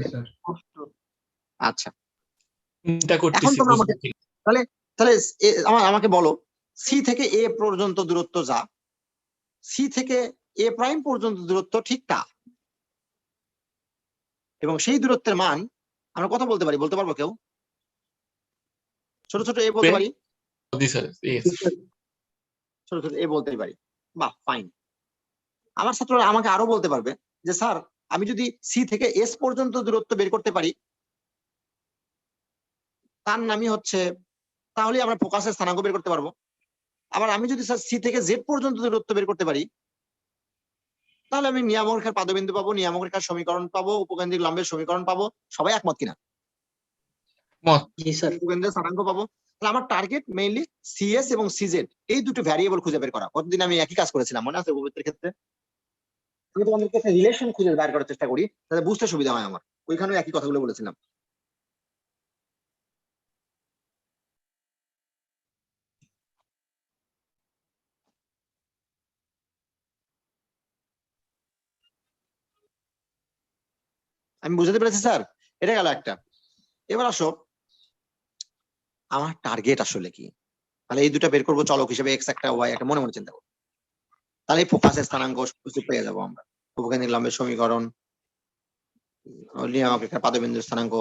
আচ্ছা, চিন্তা এখন করতেছি তোমরা আমাকে বুঝতে। তাহলে আমাকে বলো সি থেকে এ পর্যন্ত দূরত্ব যা, সি থেকে এ প্রাইম পর্যন্ত দূরত্ব ঠিক তা, এবং সেই দূরত্বের মান আমরা কথা বলতে পারবো কেউ? ছোট ছোট এ বলতে পারি, জি স্যার, yes. ছোট ছোট এ বলতে পারি। বাহ, ফাইন। আমার ছাত্ররা আমাকে আরো বলতে পারবে যে স্যার আমি যদি সি থেকে এস পর্যন্ত দূরত্ব বের করতে পারি, তার নামই হচ্ছে, তাহলে আমরা ফোকাসের স্থানাঙ্ক বের করতে পারবো। আবার আমি যদি স্যার সি থেকে জেড পর্যন্ত দূরত্ব বের করতে পারি, তাহলে আমি নিয়ামক রেখার পাদবিন্দু পাবো, নিয়ামক রেখার সমীকরণ পাবো, উপকেন্দ্রিক লম্বের সমীকরণ পাবো। সবাই একমত কিনা? জি স্যার। উপকেন্দ্রের স্থানাঙ্ক পাবো। তাহলে আমার টার্গেট মেইনলি সিএস এবং সিজেড এই দুটো ভ্যারিয়েবল খুঁজে বের করা। কতদিন আমি একই কাজ করেছিলাম মনে আছে উপবৃত্তের ক্ষেত্রে? আমি তোমাদেরকে একটা রিলেশন খুঁজে বের করার চেষ্টা করি যাতে বুঝতে সুবিধা হয় আমার। ওইখানেও একই কথাগুলো বলেছিলাম। আমি বুঝাতে পেরেছি স্যার? এটা গেল একটা। এবার আসো আমার টার্গেট আসলে কি। তাহলে এই দুটো বের করবো চলক হিসেবে, এক্স একটা ওয়াই একটা, মনে মনে চিন্তা করবো। তাহলে ফোকাসের স্থানাঙ্ক পেয়ে যাবো আমরা, উপকেন্দ্রিক লম্বের সমীকরণ, নিয়ামক রেখার পাদবিন্দুর স্থানাঙ্ক,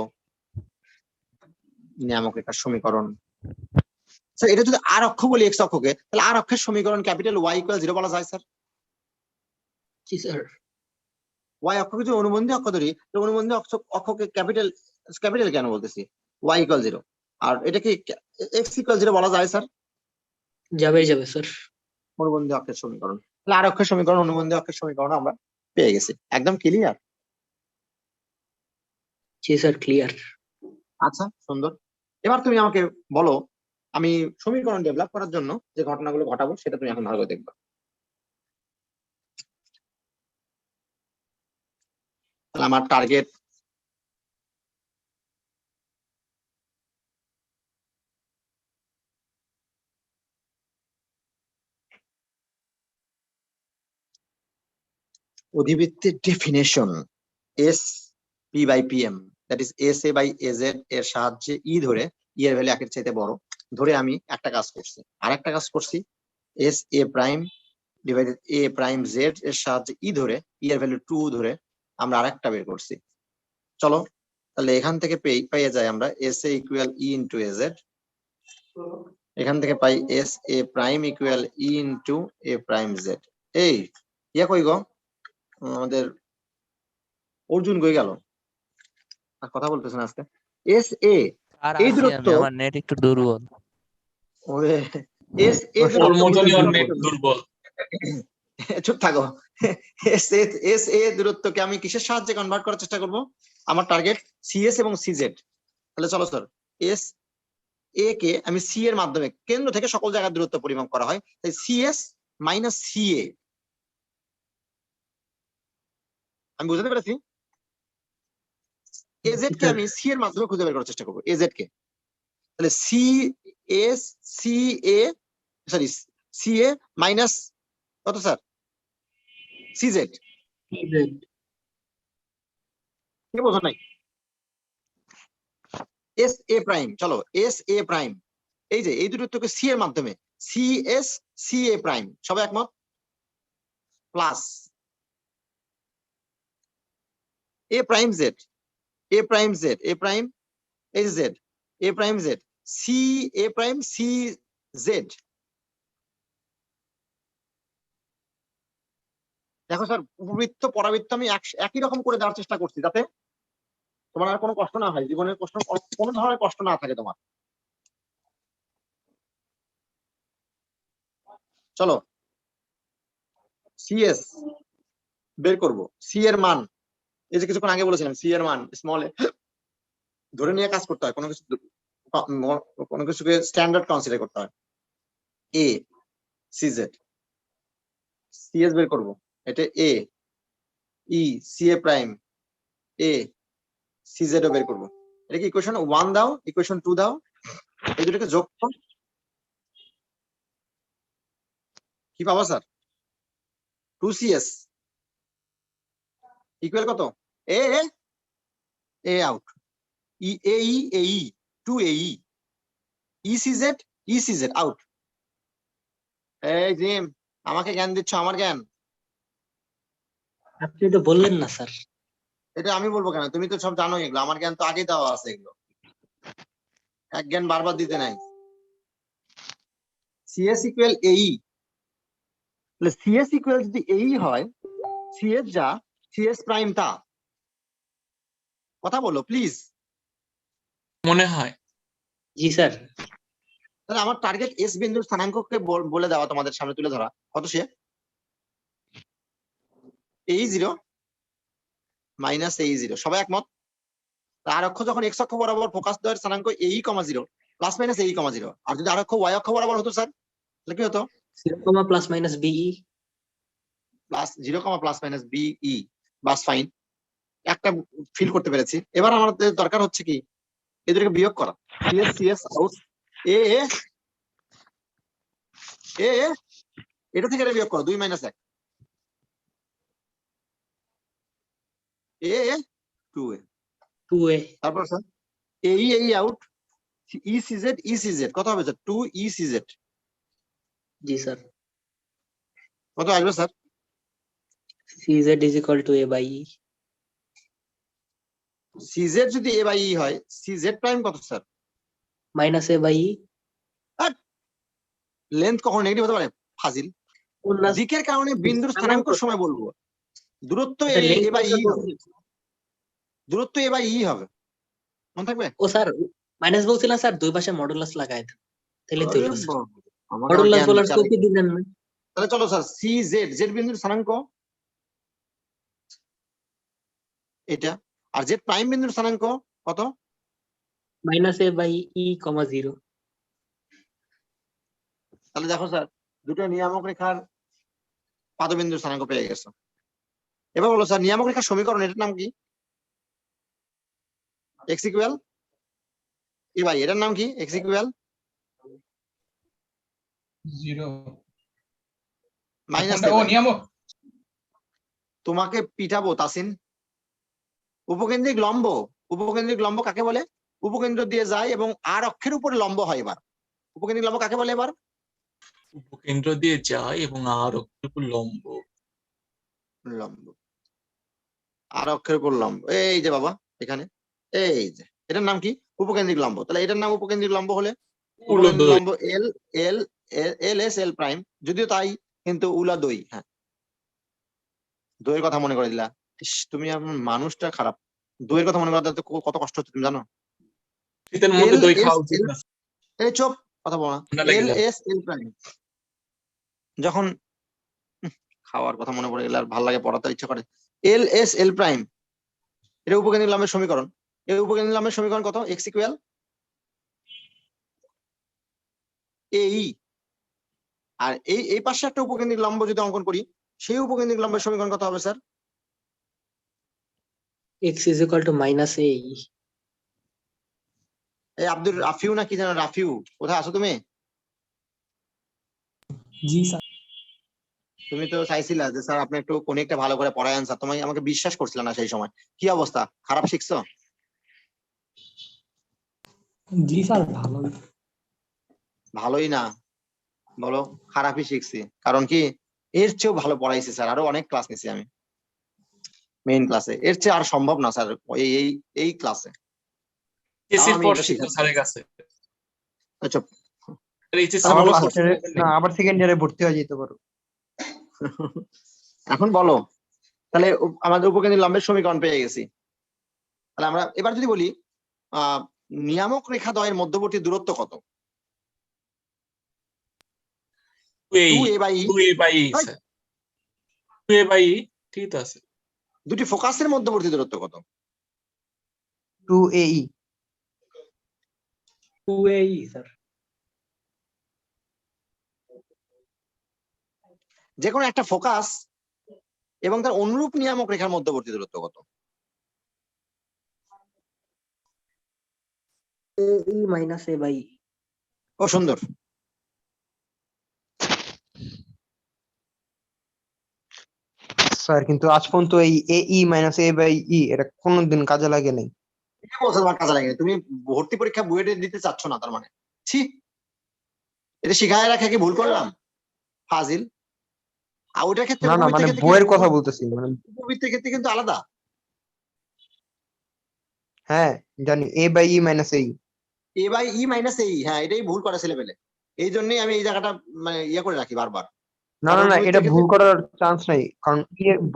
নিয়ামক রেখার সমীকরণ। স্যার এটা যদি আর অক্ষ বলি এক্স অক্ষকে, তাহলে আর অক্ষের সমীকরণ ক্যাপিটাল ওয়াই ইকুয়াল 0 বলা যায় স্যার? জি স্যার। ওয়াই অক্ষকে যদি অনুবন্ধী অক্ষ ধরি, তো অনুবন্ধী অক্ষকে ক্যাপিটাল কেন বলতেছি? ওয়াই ইকুয়াল 0, আর এটা কি এক্স ইকুয়াল 0 বলা যায় স্যার? যাবে স্যার। অনুবন্ধী অক্ষের সমীকরণ, তাহলে আর অক্ষের সমীকরণ, অনুবন্ধী অক্ষের সমীকরণ আমরা পেয়ে গেছি। একদম ক্লিয়ার? জি স্যার, ক্লিয়ার। আচ্ছা, সুন্দর। এবার তুমি আমাকে বলো, আমি সমীকরণ ডেভেলপ করার জন্য যে ঘটনাগুলো ঘটাবো সেটা তুমি এখন ভালো করে দেখবা। তাহলে আমার টার্গেট অধিবৃত্তের definition S P by P M, that is S A by A Z এর সাহায্যে ই ধরে, ই এর ভ্যালু একের চাইতে বড় ধরে আমি একটা কাজ করছি। আর একটা কাজ করছি S A prime divided A prime Z এর সাহায্যে ই ধরে, ই এর ভ্যালু 2 ধরে আমরা আরেকটা বের করছি। চলো তাহলে এখান থেকে পেয়ে যাই আমরা S A equal e into A Z, এখান থেকে পাই S A prime equal e into A prime Z. এই ইয়া কই গো আমাদের অর্জুন, কই গেল? আর কথা বলতেছেন আজকে। এস এ আর এই আছি দূরত্ব, আমি, আমার নেট একটু দুর্বল। ওরে এস এ ওর মতনই ওর নেট দুর্বল। চুপ থাকো। এস এ দূরত্বকে আমি কিসের সাহায্যে কনভার্ট করার চেষ্টা করব? আমার টার্গেট সিএস এবং সিজেড। তাহলে চলো স্যার, এস এ কে আমি সি এর মাধ্যমে, কেন্দ্র থেকে সকল জায়গার দূরত্ব পরিমাপ করা হয়, তাই সিএস মাইনাস সিএ। আমি বুঝতে পেরেছি? এজেড কে আমি সি এর মাধ্যমে খুঁজে বের করার চেষ্টা করবো, এজেড কে। তাহলে সি এস সি এ, সরি সি এ মাইনাস কত স্যার? সিজেড। কি বোঝো নাই? এস এ প্রাইম, চলো এস এ প্রাইম, এই যে এই দূরত্বকে সি এর মাধ্যমে, সি এস সি এ প্রাইম, সবাই একমত? Plus a prime z, a prime z, a prime is z, a prime z, c, a prime c z। দেখো স্যার, উপবৃত্ত পরাবৃত্ত আমি একই রকম করে দেওয়ার চেষ্টা করছি, যাতে তোমার আর কোনো কষ্ট না হয়, জীবনের কষ্ট, কোনো ধরনের কষ্ট না থাকে তোমার। চলো সিএস বের করব। সি এর মান, এই যে কিছুক্ষণ আগে বলেছিলাম, সি এর মান স্মল এ ধরে নিয়ে কাজ করতে হয়, কোনো কিছুকে স্ট্যান্ডার্ড কনসিডার করতে হয়। এ সিজেড, সিএস বের করব, এটা এ ই সি এ প্রাইম এ সিজেড ও বের করব। এটা কি ইকুয়েশন 1 দাও, ইকুয়েশন 2 দাও, এই দুটোকে যোগ করো, কি পাবো স্যার? 2CS ইকুয়াল কত? এ এ আউট, ই এ ই 2AE, ইসিজেড আউট। এই জিম, আমাকে জ্ঞান দিচ্ছ, আমার জ্ঞান? আপনি তো বললেন না স্যার। এটা আমি বলবো কেন? তুমি তো সব জানো এগুলো, আমার জ্ঞান তো আগেই দেওয়া আছে, এগুলো এক জ্ঞান বারবার দিতে নাই। সিএস ইকুয়াল এই, তাহলে সিএস ইকুয়াল যদি এই হয়, সিএস যা সিএস প্রাইম তা। কথা বলো প্লিজ। মনে হয় জি স্যার। তাহলে আমার টার্গেট এস বিন্দুর স্থানাঙ্ককে বলে দেওয়া, তোমাদের সামনে তুলে ধরা, কত সে? এই0 মাইনাস এই0, সবাই একমত? আর অক্ষ যখন এক্স অক্ষ বরাবর ফোকাস দেওয়ার স্থানাঙ্ক এই,0 প্লাস মাইনাস এই,0, আর যদি আর অক্ষ ওয়াই অক্ষ বরাবর হতো স্যার, তাহলে কি হতো? 0, প্লাস মাইনাস বিই। প্লাস 0, প্লাস মাইনাস বিই। বাস ফাইন, একটা ফিল করতে পেরেছি। এবার আমাদের দরকার হচ্ছে কি, এদেরকে বিয়োগ করা। সিএস সিএস আউট, এ এ এ এ, এটা থেকে এটা বিয়োগ করো, 2 - 1, এ এ 2A, 2a। তারপর স্যার এই আউট, ইসিজেড কত হবে স্যার? 2ECZ জি স্যার। কত আসবে sir? cz is equal to a by e। CZ যদি a বাই ই হয়, সিজেড প্রাইম কত sir? Minus a by e। Length কখন নেগেটিভ হতে পারে? ফাজিল। দিকের কারণে বিন্দুর স্থানাঙ্ক সময় বলবো, দূরত্ব a বাই ই হবে, দূরত্ব a বাই ই হবে, মনে থাকবে? ও স্যার, মাইনাস বলছিলাম স্যার, দুই পাশে মডুলাস লাগাই দাও, তাহলে তো হলো স্যার। আমাকে আর মডুলাস জ্ঞান বলার দিচ্ছে তো কি দিবেন না? তাহলে চলো স্যার, জেড বিন্দুর স্থানাঙ্ক এটা, আর জেড প্রাইম বিন্দুর স্থানাঙ্ক কত? Minus a by e, 0। তাহলে দেখো স্যার, দুটো নিয়ামক রেখার পাদবিন্দুর স্থানাঙ্ক পেয়ে গেছো। এবার বলো স্যার, নিয়ামক রেখার সমীকরণ এটার নাম কি? এক্স ইকুয়াল এ ভাই, এটার নাম কি? X equal 0 minus. ও নিয়ামক। তোমাকে পিটাবো তাসিন। উপকেন্দ্রিক লম্ব, উপকেন্দ্রিক লম্ব কাকে বলে? উপকেন্দ্র দিয়ে যায় এবং আর অক্ষের উপরে লম্ব হয়। এবার উপকেন্দ্রিক লম্ব কাকে বলে? এবার উপকেন্দ্র দিয়ে যায় এবং আর অক্ষের উপর লম্ব। লম্ব, আর অক্ষের উপর লম্ব, এই যে বাবা এখানে, এই যে এটার নাম কি? উপকেন্দ্রিক লম্ব। তাহলে এটার নাম উপকেন্দ্রিক লম্ব হলে উপকেন্দ্রিক লম্ব এল এল এল এস এল প্রাইম, যদিও তাই, কিন্তু উলা দই। হ্যাঁ, দইয়ের কথা মনে করে দিলা। তুমি মানুষটা খারাপ, দইয়ের কথা মনে করাতে কত কষ্ট হচ্ছে তুমি জানো? শীতের মধ্যে দই খাওয়া উচিত না। এই চুপ, কথা বলো না। এল এস এল প্রাইম, যখন খাওয়ার কথা মনে পড়ে গেলে আর ভালো লাগে, পড়াতে ইচ্ছা করে। এল এস এল প্রাইম, এটা উপকেন্দ্রিক লম্বের সমীকরণ। এই উপকেন্দ্রিক লম্বের সমীকরণ কত? এক্স ইকুয়াল এই, আর এই পাশে একটা উপকেন্দ্রিক লম্ব যদি অঙ্কন করি, সেই উপকেন্দ্রিক লম্বের সমীকরণ কত হবে sir? x is equal to minus a e। এই আব্দুল রাফিউ না কি জানো? রাফিউ, কোথায় আছো তুমি? জি স্যার। তুমি তো চাইছিলা যে স্যার আপনি একটু কোন একটা ভালো করে পড়ায় স্যার, তোমাকে আমাকে বিশ্বাস করছিল না সেই সময়। কি অবস্থা? খারাপ শিখছো? জি স্যার, ভালো। ভালোই না, বলো খারাপই শিখছি। কারণ কি, এর চেয়েও ভালো পড়াইছি স্যার, আরো অনেক ক্লাস নিছি আমি। মেইন ক্লাসে, এর চেয়ে আর সম্ভব না স্যার এই এই এই ক্লাসে। এইচএসসির আমি পর এটা শিখবো শিখাচ্ছি। স্যারের কাছে। আচ্ছা এইচএসসি আবার আবার বলো ফার্স্ট স্যার। ইয়ারে না, আবার সেকেন্ড ইয়ারে ভর্তি হয়ে যেতে পারো। এখন বলো তাহলে আমাদের উপকেন্দ্রীয় লম্বের সমীকরণ পেয়ে গেছি। তাহলে আমরা এবার যদি বলি নিয়ামক রেখা দ্বয়ের মধ্যবর্তী দূরত্ব কত? 2a by e। 2a by e Right. Sir, 2a by e ঠিক তো আছে। দুটি ফোকাসের মধ্যবর্তী দূরত্ব কত? 2AE 2AE sir. যে কোনো একটা ফোকাস এবং তার অনুরূপ নিয়ামক রেখার মধ্যবর্তী দূরত্ব কত? AE minus A by E। ও সুন্দর। স্যার কিন্তু আজ পর্যন্ত এই AE minus A by E এটা কোনোদিন কাজে লাগে নাই। কি বলছো তোমার কাজে লাগে? তুমি ভর্তি পরীক্ষা বুয়েটে দিতে চাচ্ছ না তার মানে? ছি, এটা শিখায় রাখা কি ভুল করলাম ফাজিল? আর ওইটার ক্ষেত্রে না না, মানে উপবৃত্তের ক্ষেত্রে বইয়ের কথা বলতেছি, মানে উপবৃত্তের ক্ষেত্রে কিন্তু আলাদা। হ্যাঁ জানি A by E minus AE। A by E minus AE, হ্যাঁ এটাই ভুল করে ছেলেপেলে। এই জন্যই আমি এই জায়গাটা মানে ইয়ে করে রাখি বারবার। না না কারণ না, এটা উপবৃত্তের ভুল ক্ষেত্রে- করার চান্স নাই, কারণ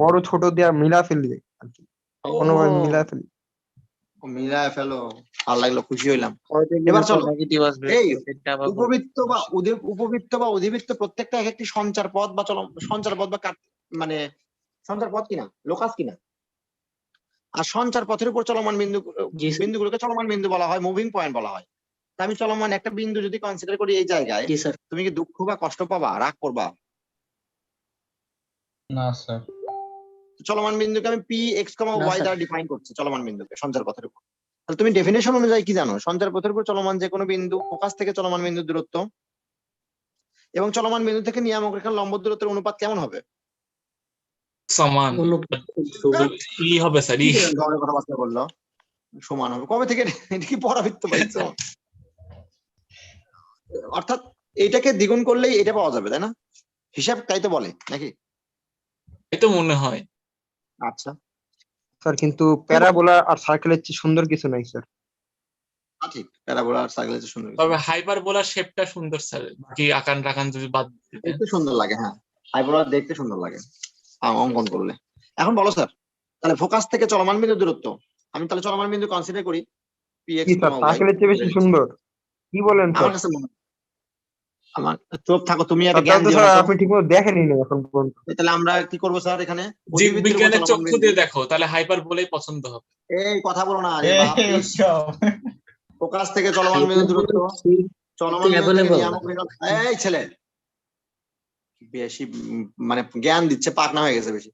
বড় ছোট দেয়া মিলা ফেলবে আর কি, কোনোভাবে মিলা ফেলবে। মিলায় ফেলো, ভালো লাগলো, খুশি হইলাম। পজিটিভ এবার চলো। নেগেটিভ আসবে, এই এটা আবার উপবৃত্ত বা উপবৃত্ত বা অধিবৃত্ত প্রত্যেকটা এক একটি সঞ্চার পথ বা সঞ্চার পথ বা মানে সঞ্চার পথ কিনা লোকাস কিনা। আর সঞ্চার পথের উপর চলমান জি স্যার। বিন্দুগুলোকে চলমান বিন্দু বলা হয়, মুভিং পয়েন্ট বলা হয়। তা আমি চলমান একটা বিন্দু যদি কনসিডার করি এই জায়গায়, জি স্যার। তুমি কি দুঃখ বা কষ্ট পাবা, রাগ করবা? না স্যার। চলমান বিন্দুকে আমি পি এক্স না, ওয়াই স্যার। দ্বারা ডিফাইন করছি, চলমান বিন্দুকে সঞ্চার পথের উপর। তাহলে তুমি ডেফিনেশন অনুযায়ী কি জানো? সঞ্চার পথের উপর চলমান যে কোনো বিন্দু ফোকাস থেকে চলমান বিন্দুর দূরত্ব এবং চলমান বিন্দু থেকে নিয়ামক রেখার লম্ব দূরত্বের অনুপাত কেমন হবে? সমান ই হবে স্যার, ই। ধরনের কথাবার্তা বললো, সমান হবে কবে থেকে? এটা কি পরাবৃত্ত পাইছো? অর্থাৎ এটাকে দ্বিগুণ করলেই এটা পাওয়া যাবে, তাই না? হিসাব তাই তো বলে নাকি? এই তো মনে হয়। আচ্ছা স্যার কিন্তু প্যারাবোলা আর সার্কেলের চেয়ে সুন্দর কিছু নাই স্যার। ঠিক, প্যারাবোলা আর সার্কেলের চেয়ে সুন্দর। তবে হাইপারবোলার শেপটা সুন্দর স্যার, বাকি আকান টাকান যদি বাদ দিতেন। দেখতে সুন্দর লাগে, হ্যাঁ হাইপারবোলা দেখতে সুন্দর লাগে অঙ্কন করলে। এখন বলো স্যার, তাহলে ফোকাস থেকে চলমান বিন্দু দূরত্ব, আমি তাহলে চলমান বিন্দু কনসিডার করি কি স্যার সার্কেলের চেয়ে বেশি সুন্দর? কি বলেন আমার স্যার? কাছে মনে হয়। আমার চোখ থাকো, তুমি একটা তাহলে জ্ঞান তো দিও স্যার না তো। আপনি ঠিকমতো দেখেনই না এখন পর্যন্ত। তাহলে আমরা কি করবো স্যার এখানে? জীববিজ্ঞানের চক্ষু দিয়ে দেখো, তাহলে হাইপারবোলাই পছন্দ হবে। এই কথা বলো না রে বাপ। ফোকাস থেকে চলমান বিন্দু দূরত্ব, চলমান বিন্দু থেকে নিয়ামক রেখা। এই ছেলে বেশি মানে জ্ঞান দিচ্ছে, পাকনা হয়ে গেছে বেশি।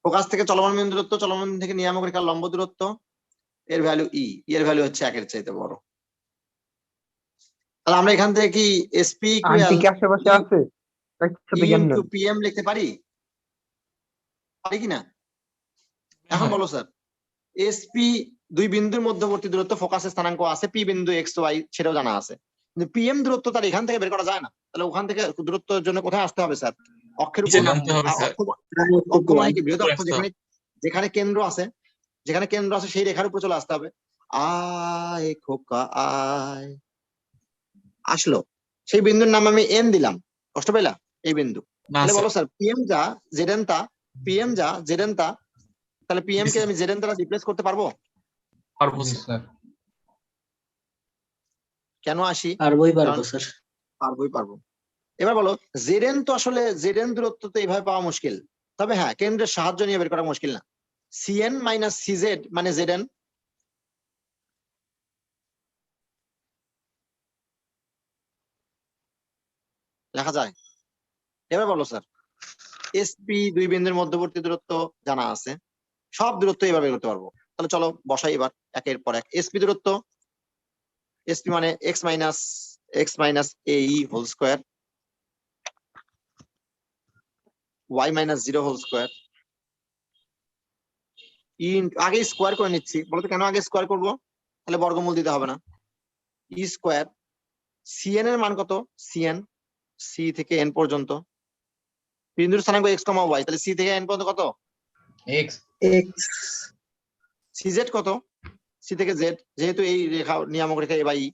ফোকাস থেকে চলমান বিন্দু দূরত্ব, চলমান বিন্দু থেকে নিয়ামক রেখার লম্ব দূরত্ব, এর ভ্যালু ই, এর ভ্যালু হচ্ছে 1 এর চাইতে বড়। তাহলে আমরা এখান থেকে কি এসপি আন্টি ইকুয়াল কি আশেপাশে আছে? তার সাথে জ্ঞান নেন। পিএম লিখতে পারি কিনা? এখন বলো স্যার, এসপি দুই বিন্দুর মধ্যবর্তী দূরত্ব, ফোকাসের স্থানাঙ্ক আছে, পি বিন্দু এক্স ওয়াই সেটাও জানা আছে, কিন্তু পিএম দূরত্ব তার এখান থেকে বের করা যায় না। তাহলে ওখান থেকে দূরত্বের জন্য কোথায় আসতে হবে স্যার? অক্ষের নিচে উপর। নামতে হবে স্যার। অক্ষ মানে কি? বৃহৎ অক্ষ, উপরে আসতে হবে। যেখানে কেন্দ্র আছে, যেখানে কেন্দ্র আছে সেই রেখার উপর চলে আসতে হবে। আয় খোকা আয়, আসলো। সেই বিন্দুর নাম আমি এন দিলাম, কষ্ট পেলা? এই বিন্দু। না তাহলে স্যার, বলো স্যার, পিএম যা জেডেন তা, পিএম যা জেডেন তা, তাহলে পিএম কে আমি জেডেন দ্বারা রিপ্লেস করতে পারবো? পারবো জি স্যার। স্যার। কেন আসি? পারবোই পারবো স্যার। পারবো। এবার বলো, জেডেন তো আসলে জেডেন দূরত্ব তো এইভাবে পাওয়া মুশকিল, তবে হ্যাঁ কেন্দ্রের সাহায্য নিয়ে বের করা মুশকিল না। সিএন মাইনাস সিজেড মানে জেডেন, লেখা যায়। এবার বলো স্যার, এসপি দুই বিন্দুর মধ্যবর্তী দূরত্ব জানা আছে, সব দূরত্ব এভাবে বের করতে পারবো। তাহলে চলো বসাই এবার একের পর এক। এসপি দূরত্ব, এসপি মানে X minus AE whole square, Y minus 0 whole square, আগে স্কোয়ার করে নিচ্ছি। বলতো কেন আগে স্কোয়ার করব? তাহলে বর্গমূল দিতে হবে না। ই স্কোয়ার, সিএন এর মান কত? সিএন সি থেকে এন পর্যন্ত, বিন্দুর স্থানাঙ্ক এক্স কমা ওয়াই, তাহলে সি থেকে এন পর্যন্ত কত? এক্স এক্স সিজেড কত? সি থেকে জেড, যেহেতু এই রেখা নিয়ামক রেখা এ বাই ই,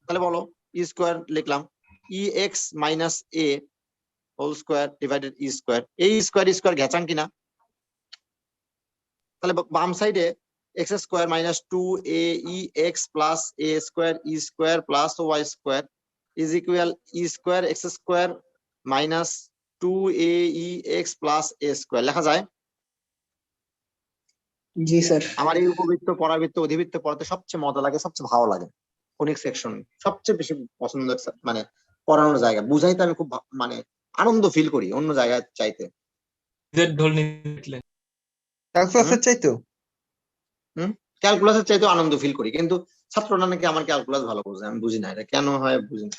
তাহলে বলো ই স্কোয়ার লিখলাম, E X minus A whole square divided E square. এই স্কোয়ার ঘেচাং কিনা? তাহলে বাম সাইডে X square minus 2aex plus A square E square plus Y square is equal E square X square minus 2aex plus A square লেখা যায়। জি sir. আমার এই উপবৃত্ত পরাবৃত্ত অধিবৃত্ত পড়াতে সবচেয়ে মজা লাগে, সবচেয়ে ভালো লাগে, কনিক সেকশন সবচেয়ে বেশি পছন্দের মানে পড়ানোর জায়গা, বুঝাইতে আমি খুব মানে আনন্দ ফিল করি অন্য জায়গায় চাইতে। জেড ঢোল নিলেন ক্যালকুলাসের চাইতো ক্যালকুলাসের চাইতে আনন্দ ফিল করি, কিন্তু ছাত্ররা নাকি আমার ক্যালকুলাস ভালো বোঝে, আমি বুঝি না এটা কেন হয়, বুঝি না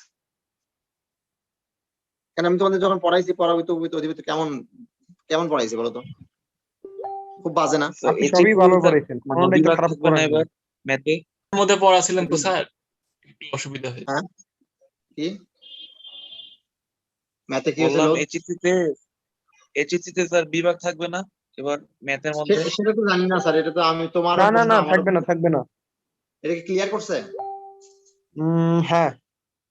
কেন। আমি তোমাদের যখন পড়াইছি পরাবৃত্ত উপবৃত্ত অধিবৃত্ত কেমন কেমন পড়াইছি বলো তো? খুব বাজে না? আপনি সবই ভালো করেছেন, কোনোটাই তো খারাপ করেন এবার ম্যাথে মধ্যে পড়াছিলেন তো স্যার, একটু অসুবিধা হয়েছে। হ্যাঁ কি ম্যাথে কি হয়েছিল? বললাম এইচএসসি তে স্যার বিভাগ থাকবে না এবার ম্যাথের মধ্যে। সেটা তো জানি না স্যার, এটা তো আমি তোমার না না না থাকবে না। এটা কি ক্লিয়ার করছে? হ্যাঁ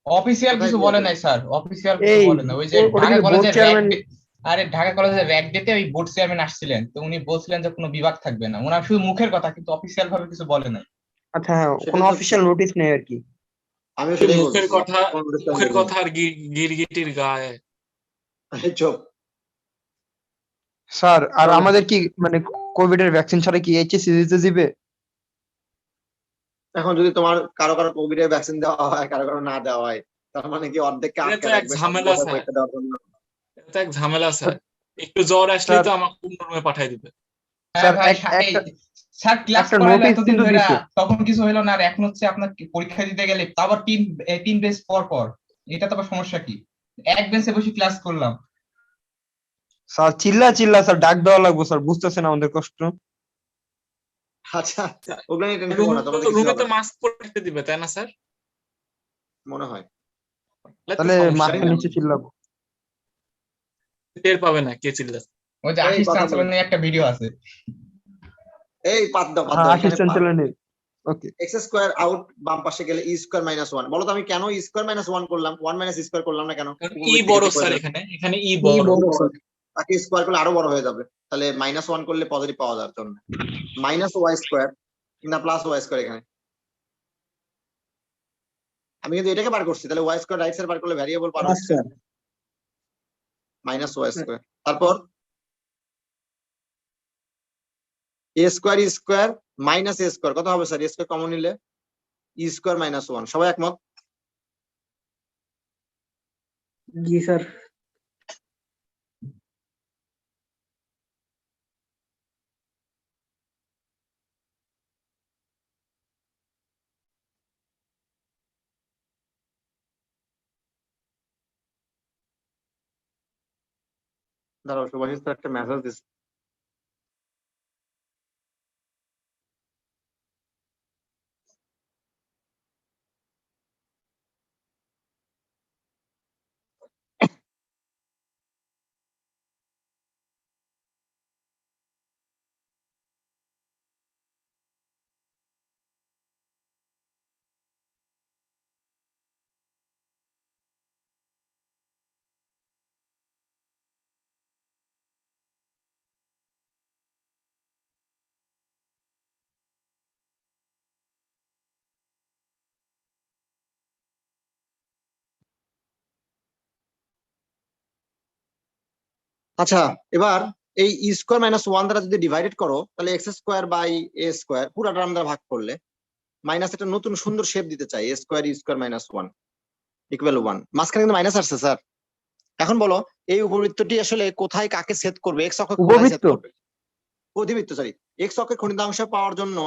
অফিসিয়াল কিছু বলে নাই স্যার, অফিসিয়াল কিছু এই বলে না। ওই যে ওটা ঢাকা কি বোর্ড কলেজের চেয়ারম্যান? আরে ঢাকা কলেজের র্যাক ডেতে ওই বোর্ড চেয়ারম্যান আসছিলেন, তো উনি বলছিলেন যে কোনো বিভাগ থাকবে না, ওনার শুধু মুখের কথা, কিন্তু অফিসিয়াল ভাবে কিছু বলে নাই। আচ্ছা হ্যাঁ, কোনো অফিসিয়াল নোটিশ নেই আর কি। আমি সেটাই মুখের বলছি, কথা মুখের কথা আর গিরগিটির গায়ে। চুপ। স্যার আর আমাদের কি মানে কোভিড এর ভ্যাকসিন ছাড়া কি এইচএসসি দিতে দিবে? এখন যদি তোমার কারো কারো কোভিড এর ভ্যাকসিন দেওয়া হয়, কারো কারো না দেওয়া হয়, তার মানে কি অর্ধেককে এটা আটকে তো এক রাখবে ঝামেলা স্যার, পরীক্ষা দেওয়ার জন্য? এটা তো এক ঝামেলা স্যার। একটু জ্বর আসলেই তো আমাকে কোন রুমে পাঠিয়ে দিবে। হ্যাঁ ভাই, একটা স্যার ক্লাস একটা করাইলো নোটিশ এতদিন কিন্তু ধরে, দিছে। তখন কিছু হলো না, আর এখন হচ্ছে আপনার পরীক্ষা দিতে গেলে তাও আবার 3 বেঞ্চ পর পর, এটা তো আবার সমস্যা কি? এক বেঞ্চে বসে ক্লাস করলাম। স্যার চিল্লা স্যার ডাক দেওয়া লাগবে স্যার, বুঝতেছেন আমাদের কষ্ট। আচ্ছা ওগুলো নিয়ে টেনশন করো না, তোমাদের কিছু রুমে হবে তো না, মাস্ক পরে রাখতে দিবে, তাই না স্যার? মনে হয়। তাহলে মাথার নিচে চিল্লাবো। টের পাবে না কে চিল্লাচ্ছে। ওই যে এই আশিস কথা চ্যান্সেলর বলো। নিয়ে একটা ভিডিও আছে। এই বাদ দাও হ্যাঁ আশিস চ্যান্সেলর নেই। ওকে এক্স স্কোয়ার আউট বাম পাশে গেলে ই স্কোয়ার মাইনাস 1। বলো তো আমি কেন ই স্কোয়ার মাইনাস 1 করলাম, 1 মাইনাস স্কোয়ার করলাম না কেন? ই বড় স্যার, এখানে ই বড়। তাকে স্কোয়ার করলে আরো বড় হয়ে যাবে, তাহলে মাইনাস 1 করলে পজিটিভ পাওয়া যাওয়ার জন্য মাইনাস ওয়াই স্কোয়ার না প্লাস ওয়াই স্কোয়ার। এখানে আমি কিন্তু এটাকে বার করছি, তাহলে ওয়াই স্কোয়ার রাইট সাইড বার করলে ভ্যারিয়েবল পার হচ্ছে মাইনাস ওয়াই স্কোয়ার। তারপর A square minus A square কত হবে স্যার? এ স্কোয়ার কমন নিলে ই স্কোয়ার মাইনাস 1। সবাই একমত? জি স্যার। দাঁড়াও, সুভাষিস স্যার একটা মেসেজ দিচ্ছে। আচ্ছা এবার এই ই স্কোয়ার মাইনাস 1 দ্বারা যদি ডিভাইডেড করো, তাহলে X square by A square পুরোটা আমরা ভাগ করলে মাইনাস একটা নতুন সুন্দর শেপ দিতে চাই, এ স্কোয়ার ই স্কোয়ার মাইনাস 1 ইকুয়াল 1। মাঝখানে কিন্তু মাইনাস আসছে স্যার। এখন বলো এই উপবৃত্তটি আসলে কোথায় কাকে ছেদ করবে? এক্স অক্ষ উপবৃত্ত অধিবৃত্ত সরি, এক্স অক্ষের খণ্ডিতাংশ পাওয়ার জন্য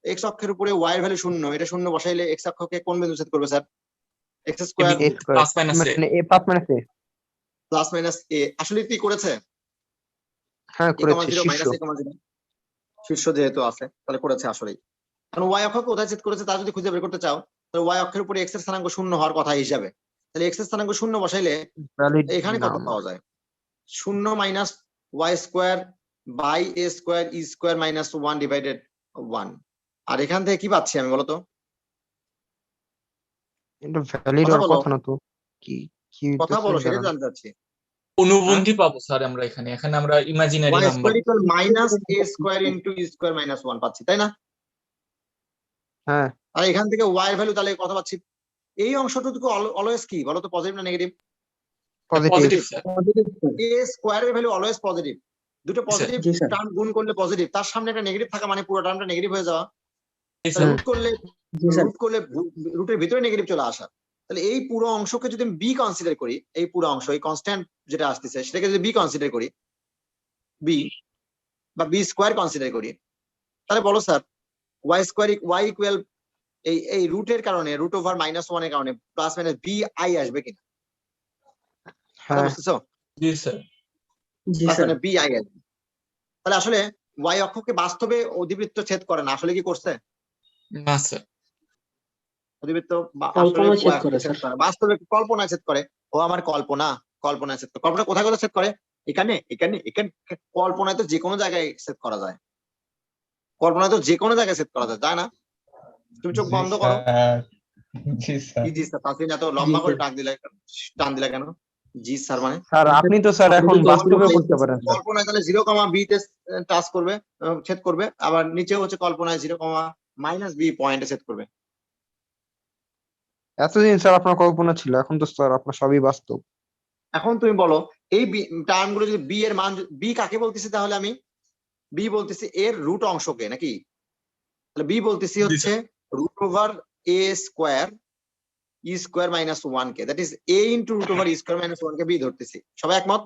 এক্স অক্ষের উপরে ওয়াই এর ভ্যালু 0, এটা 0 বসাইলে এক্স অক্ষকে কোন বিন্দু ছেদ করবে স্যার? এক্স স্কোয়ার এ স্কয়ার প্লাস মাইনাস এ। মানে এ প্লাস মাইনাস এ। প্লাস মাইনাস এ আসলে কি করেছে? হ্যাঁ করেছে শীর্ষ। মাইনাস এ কমা 0 শীর্ষ যেহেতু আছে তাহলে করেছে আসলেই। কারণ ওয়াই অক্ষ কোথায় ছেদ করেছে তা যদি খুঁজে বের করতে চাও, তাহলে ওয়াই অক্ষের উপরে এক্স এর স্থানাঙ্ক 0 হওয়ার কথা হিসাবে, তাহলে এক্স এর স্থানাঙ্ক 0 বসাইলে ভ্যালিড এখানে কত পাওয়া যায়? শূন্য minus Y square by A square E square minus 1 divided 1। আর এখান থেকে কি পাচ্ছি আমি বলতো? এটা ভ্যালিড কথা হওয়ার বলো। কথা না তো, কি কি কথা বলো, হইতেছে সেটাই দাঁড়ান। জানতে চাচ্ছি। অনুবন্ধী পাবো স্যার আমরা এখানে এখানে আমরা imaginary y number square equal minus এ square into e square minus 1 পাচ্ছি, তাই না? হ্যাঁ, আর এখান থেকে ওয়াই এর ভ্যালু তাহলে কত পাচ্ছি? এই অংশটুকু অলওয়েজ কি বলতো, পজিটিভ না negative? Positive. Positive sir. A স্কোয়ারের ভ্যালু অলওয়েজ পজিটিভ। দুটো পজিটিভ জি স্যার। টার্ম গুণ করলে পজিটিভ, তার সামনে একটা নেগেটিভ থাকা মানে পুরো টার্মটা নেগেটিভ হয়ে যাওয়া। জি তাহলে স্যার। জি স্যার। রুট করলে রুটের ভিতরে নেগেটিভ চলে আসা। তাহলে এই পুরো অংশকে যদি আমি বি কনসিডার করি, এই পুরো অংশ এই কনস্ট্যান্ট যেটা আসতেছে সেটাকে যদি বি কনসিডার করি, বি বা বি স্কোয়ার কনসিডার করি, তাহলে বলো sir Y square Y equal এই রুটের কারণে রুট ওভার -1 এর কারণে প্লাস মাইনাস বি আই আসবে কিনা? কথা হ্যাঁ, বুঝতেছো? জি স্যার। G plus sir. মানে বি আই আসবে। তাহলে আসলে ওয়াই অক্ষকে বাস্তবে অধিবৃত্ত ছেদ করে না, আসলে কি করছে? না স্যার। অধিবৃত্ত আসলে কল্পনা ছেদ Y করে অক্ষকে ছেদ স্যার। করে না, বাস্তবে কল্পনা ছেদ করে। ও আমার কল্পনা, কল্পনা ছেদ করে। কল্পনা কোথায় কোথায় ছেদ করে? এখানে এখানে এখানে। কল্পনায় তো যে কোনো জায়গায় ছেদ করা যায়, কল্পনায় তো যে কোনো জায়গায় ছেদ করা যায়, তাই না? তুমি চোখ জি বন্ধ করো। স্যার। জি স্যার। কি জি স্যার? তাসলিম এত লম্বা করে টান দিলা কেন? জি স্যার মানে স্যার আপনি তো স্যার এখন বাস্তবে করতে পারেন স্যার। কল্পনায় তাহলে 0, b তে টাচ করবে, ছেদ করবে, আবার নিচে হচ্ছে কল্পনায় 0, - b পয়েন্টে ছেদ করবে। এতদিন স্যার আপনার কল্পনা ছিল, এখন তো স্যার আপনার সবই বাস্তব। এখন তুমি বলো এই টার্ম গুলো যদি বি এর মান, বি কাকে বলতেছি তাহলে আমি? বি বলতেছি এর রুট অংশকে নাকি? তাহলে বি বলতেছি জি হচ্ছে root over a square E square minus 1 কে, that is a into root over e square minus 1 কে বি ধরতেছি। সবাই একমত?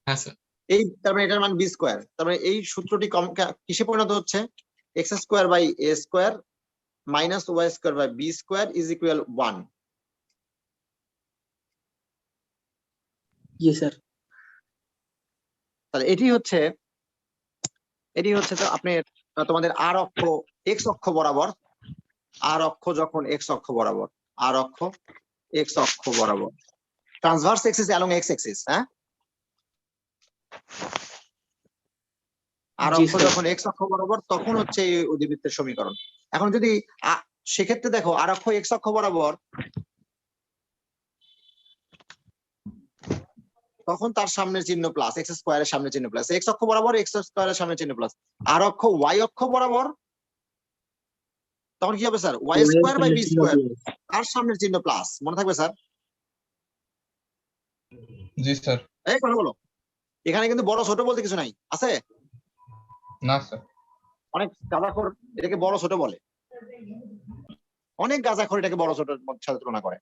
হ্যাঁ স্যার। এই তার মানে এটার মান বি স্কোয়ার। তার মানে এই সূত্রটি কিসে পরিণত হচ্ছে? X square by A square minus Y square by B square is equal 1। জি স্যার। তাহলে এটি হচ্ছে তো আপনি তোমাদের আর অক্ষ এক্স অক্ষ বরাবর, আর অক্ষ যখন এক্স অক্ষ বরাবর, আর অক্ষ এক্স অক্ষ বরাবর, transverse axis along x axis, হ্যাঁ? আর জি অক্ষ স্যার। যখন এক্স অক্ষ বরাবর তখন হচ্ছে এই অধিবৃত্তের সমীকরণ। এখন যদি সেক্ষেত্রে দেখো আর অক্ষ এক্স অক্ষ বরাবর, তখন তার সামনের চিহ্ন প্লাস, এক্স স্কোয়ারের সামনে চিহ্ন প্লাস, এক্স অক্ষ বরাবর এক্স স্কোয়ারের সামনে চিহ্ন প্লাস। আর অক্ষ ওয়াই অক্ষ বরাবর তখন কি হবে sir? Y square by B square, আর সামনের চিহ্ন প্লাস। মনে থাকবে স্যার? জি স্যার। এই কথা বলো। এখানে কিন্তু বড় ছোট বলতে কিছু নাই, আছে? না স্যার। অনেক গাঁজাখোর এটাকে বড় ছোট বলে, অনেক গাঁজাখোর এটাকে বড় ছোট সাথে তুলনা করে।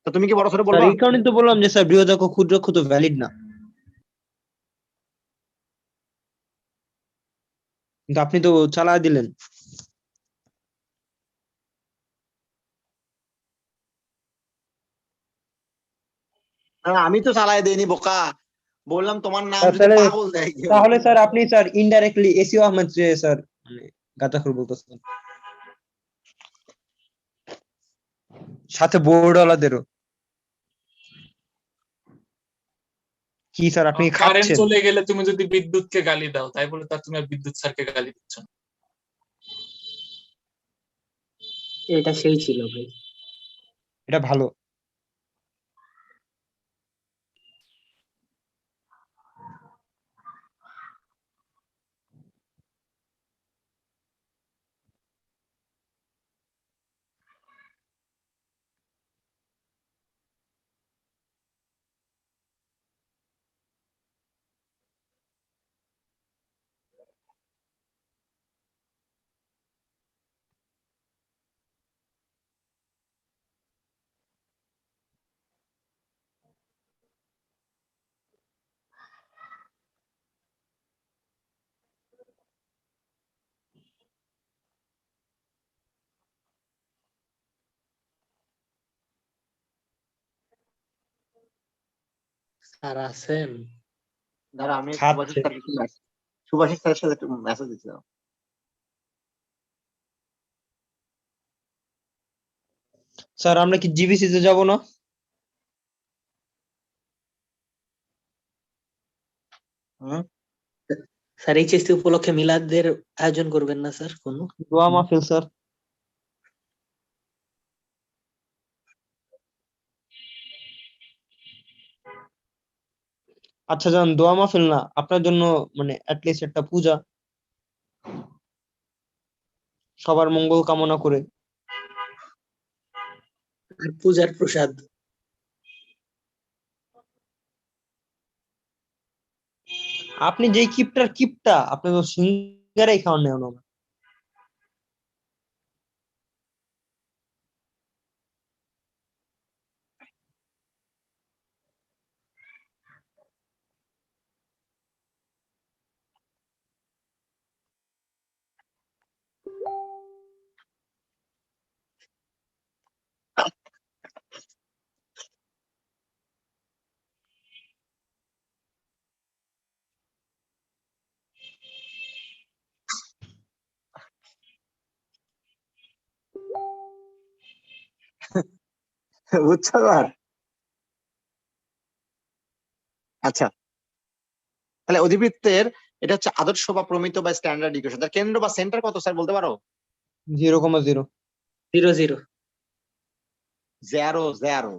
তো তুমি কি বড় ছোট স্যার বলবা? এই কারণে তো বললাম যে স্যার বৃহদাক্ষ ক্ষুদ্রাক্ষ তো ভ্যালিড না, কিন্তু আপনি তো চালা দিলেন। আমি তো চালাই দেইনি বোকা, বললাম তোমার নাম স্যার যদি তাহলে পাগল দেয় কেউ। তাহলে স্যার আপনি স্যার ইনডাইরেক্টলি এসিও আহমেদ যে স্যার গাঁজাখুর বলতেছেন, সাথে বোর্ডওয়ালাদেরও। কি স্যার আপনি কারেন্ট খাচ্ছেন? চলে গেলে তুমি যদি বিদ্যুৎকে গালি দাও, তাই বলে তার তুমি আর বিদ্যুৎ স্যারকে গালি দিচ্ছ না। এটা সেই ছিল ভাই। এটা ভালো। স্যার আছেন? দাঁড়া আমি খাচ্ছে। সুভাষিস স্যারের সাথে একটু মেসেজ দিচ্ছিলাম। স্যার আমরা কি জিবিসি তে যাব না? হুম? স্যার এইচএসসি উপলক্ষে মিলাদের আয়োজন করবেন না স্যার কোনো? দোয়া মাহফিল স্যার। আচ্ছা যান, দোয়া মাহফিল না, আপনার জন্য মানে অ্যাটলিস্ট একটা পূজা, সবার মঙ্গল কামনা করে। আর পূজার প্রসাদ। আপনি যেই কিপটা আপনি তো সিঙ্গারাই খাওয়ান না আমার। বুঝছো এবার? আচ্ছা, তাহলে অধিবৃত্তের এটা হচ্ছে আদর্শ বা প্রমিত বা স্ট্যান্ডার্ড ইকুয়েশন। তার কেন্দ্র বা সেন্টার কত স্যার বলতে পারো? 0,0। 0 0। 0 0।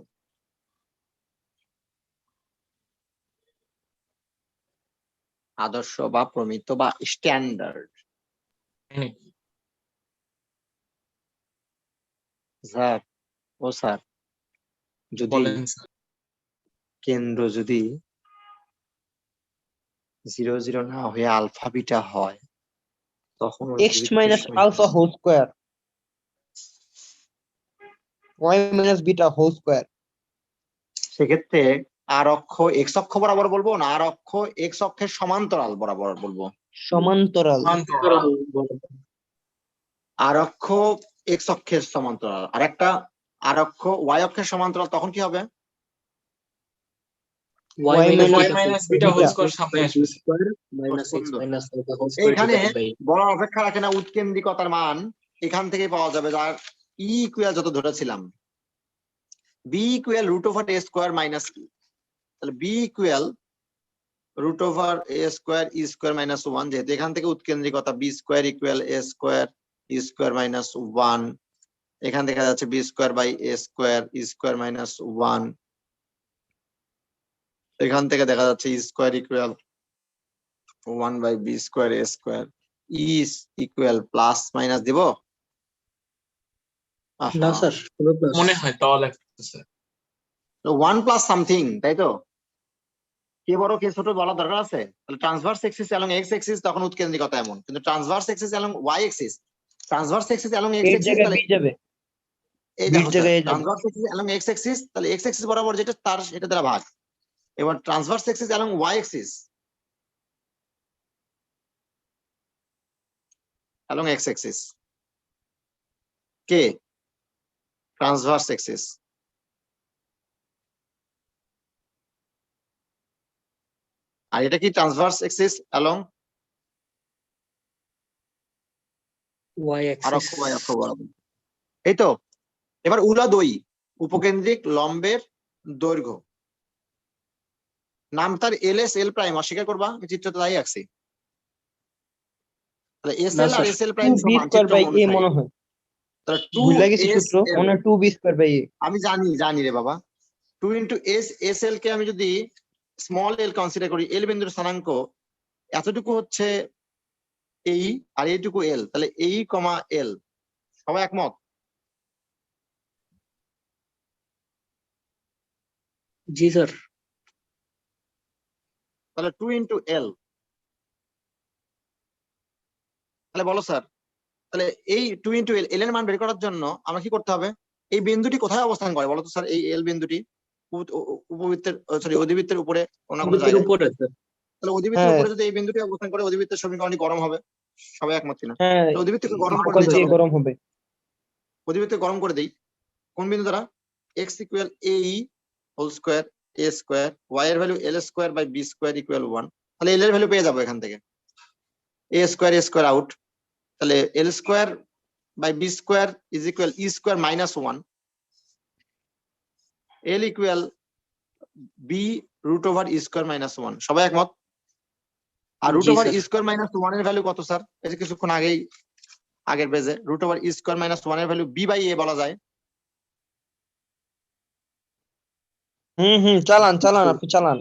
আদর্শ বা প্রমিত বা স্ট্যান্ডার্ড। স্যার, ও স্যার, যদি বলেন স্যার। কেন্দ্র যদি 0 0 না হয়ে আলফা বিটা হয় তখন x minus alpha whole square, y minus beta whole square. সেক্ষেত্রে আর অক্ষ এক্স অক্ষ বরাবর বলবো না আর অক্ষ এক্স অক্ষের সমান্তরাল বরাবর বলবো? সমান্তরাল। আর অক্ষ এক্স অক্ষের সমান্তরাল আর একটা আর অক্ষ ওয়াই অক্ষের সমান্তরাল, তখন কি হবে? y minus beta whole square সামনে আসবে স্কয়ার মাইনাস x সুন্দর। মাইনাস আলফা হোল স্কয়ার এখানে ডিভাইডেড বাই। বড় অপেক্ষা রাখে না, উৎকেন্দ্রিকতার মান এখান থেকে পাওয়া যাবে, যার ই ইকুয়াল যত ধরেছিলাম b equal root over a square minus e, তাহলে b equal root over a square E square minus 1, যেহেতু এখান থেকে উৎকেন্দ্রিকতা b square equal a square E square minus 1, এখান দেখা যাচ্ছে b square by A square E square minus 1, এখান থেকে দেখা যাচ্ছে e square equal 1 by B square A square, e equal plus minus দিব? না স্যার কোনো প্লাস। মনে হয় তাও লাগতেছে। 1 প্লাস সামথিং, তাই তো? কে বড় কে ছোট বলা দরকার আছে? তাহলে transverse axis along x axis তখন উৎকেন্দ্রিকতা এমন, কিন্তু transverse axis along Y axis, transverse axis along X এর এক্সিস, জায়গায় তাহলে বি যাবে, এই বির দেখো জায়গায় এ যাবে। Transverse axis along x axis, তাহলে এক্স এক্সিস বরাবর যেটা তার এটা দ্বারা ভাগ। এবার transverse axis along Y axis along x axis কে ট্রান্সভার্স এক্সিস, আর এটা কি ট্রান্সভার্স এক্সিস অ্যালং y আর axis। অক্ষ ওয়াই অক্ষ বরাবর, এই তো? এবার উলাদয়ী উপকেন্দ্রিক লম্বের দৈর্ঘ্য, নাম তার এল এস এল প্রাইম, অস্বীকার করবা? আমি চিত্রটা তাই আঁকছি। তাহলে এস না L R sir S L prime 2b সমান, স্কয়ার চিত্র বাই এ অনুসারে। মনে হয়, তাহলে ভুল গেছি 2s সূত্র, L, মনে হয় 2b স্কয়ার বাই এ। আমি জানি রে বাবা, 2 ইন্টু এস এল কে আমি যদি স্মল এল কনসিডার করি, এল বিন্দুর স্থানাঙ্ক এতটুকু হচ্ছে এই আর এইটুকু এল, তাহলে এই কমা এল, সবাই একমত? জি স্যার। তাহলে 2 ইন্টু এল, তাহলে বলো স্যার, তাহলে এই 2 ইন্টু এল, এল এর মান বের করার জন্য আমার কি করতে হবে? এই বিন্দুটি কোথায় অবস্থান করে বলো তো স্যার? এই এল বিন্দুটি উপবৃত্তের সরি অধিবৃত্তের উপরে কোন কোনো এর জায়গায়, উপরে স্যার। তাহলে অধিবৃত্তের হ্যাঁ উপরে যদি এই বিন্দুটি অবস্থান করে অধিবৃত্তের সমীকরণটি গরম হবে, সবাই একমত কিনা? হ্যাঁ, তাহলে অধিবৃত্তকে গরম করে ফোকাস দিই, দিয়ে চলো গরম হবে। অধিবৃত্তকে গরম করে দেই। কোন বিন্দু দ্বারা? X equal A E whole square A square, Y এর value L square by B square equal 1, তাহলে এল এর ভ্যালু পেয়ে যাবো এখান থেকে, এ স্কোয়ার আউট, তাহলে L square by B square is equal E square minus 1, L equal b root over e square minus 1, সবাই একমত? আর রুট জি, ওভার স্যার। স্কোয়ার মাইনাস 1 এর ভ্যালু কত স্যার? এই যে কিছুক্ষণ আগেই আগের পেজে রুট ওভার স্কোয়ার মাইনাস 1 এর ভ্যালু বি বাই এ বলা যায়। চালান চালান আপনি চালান।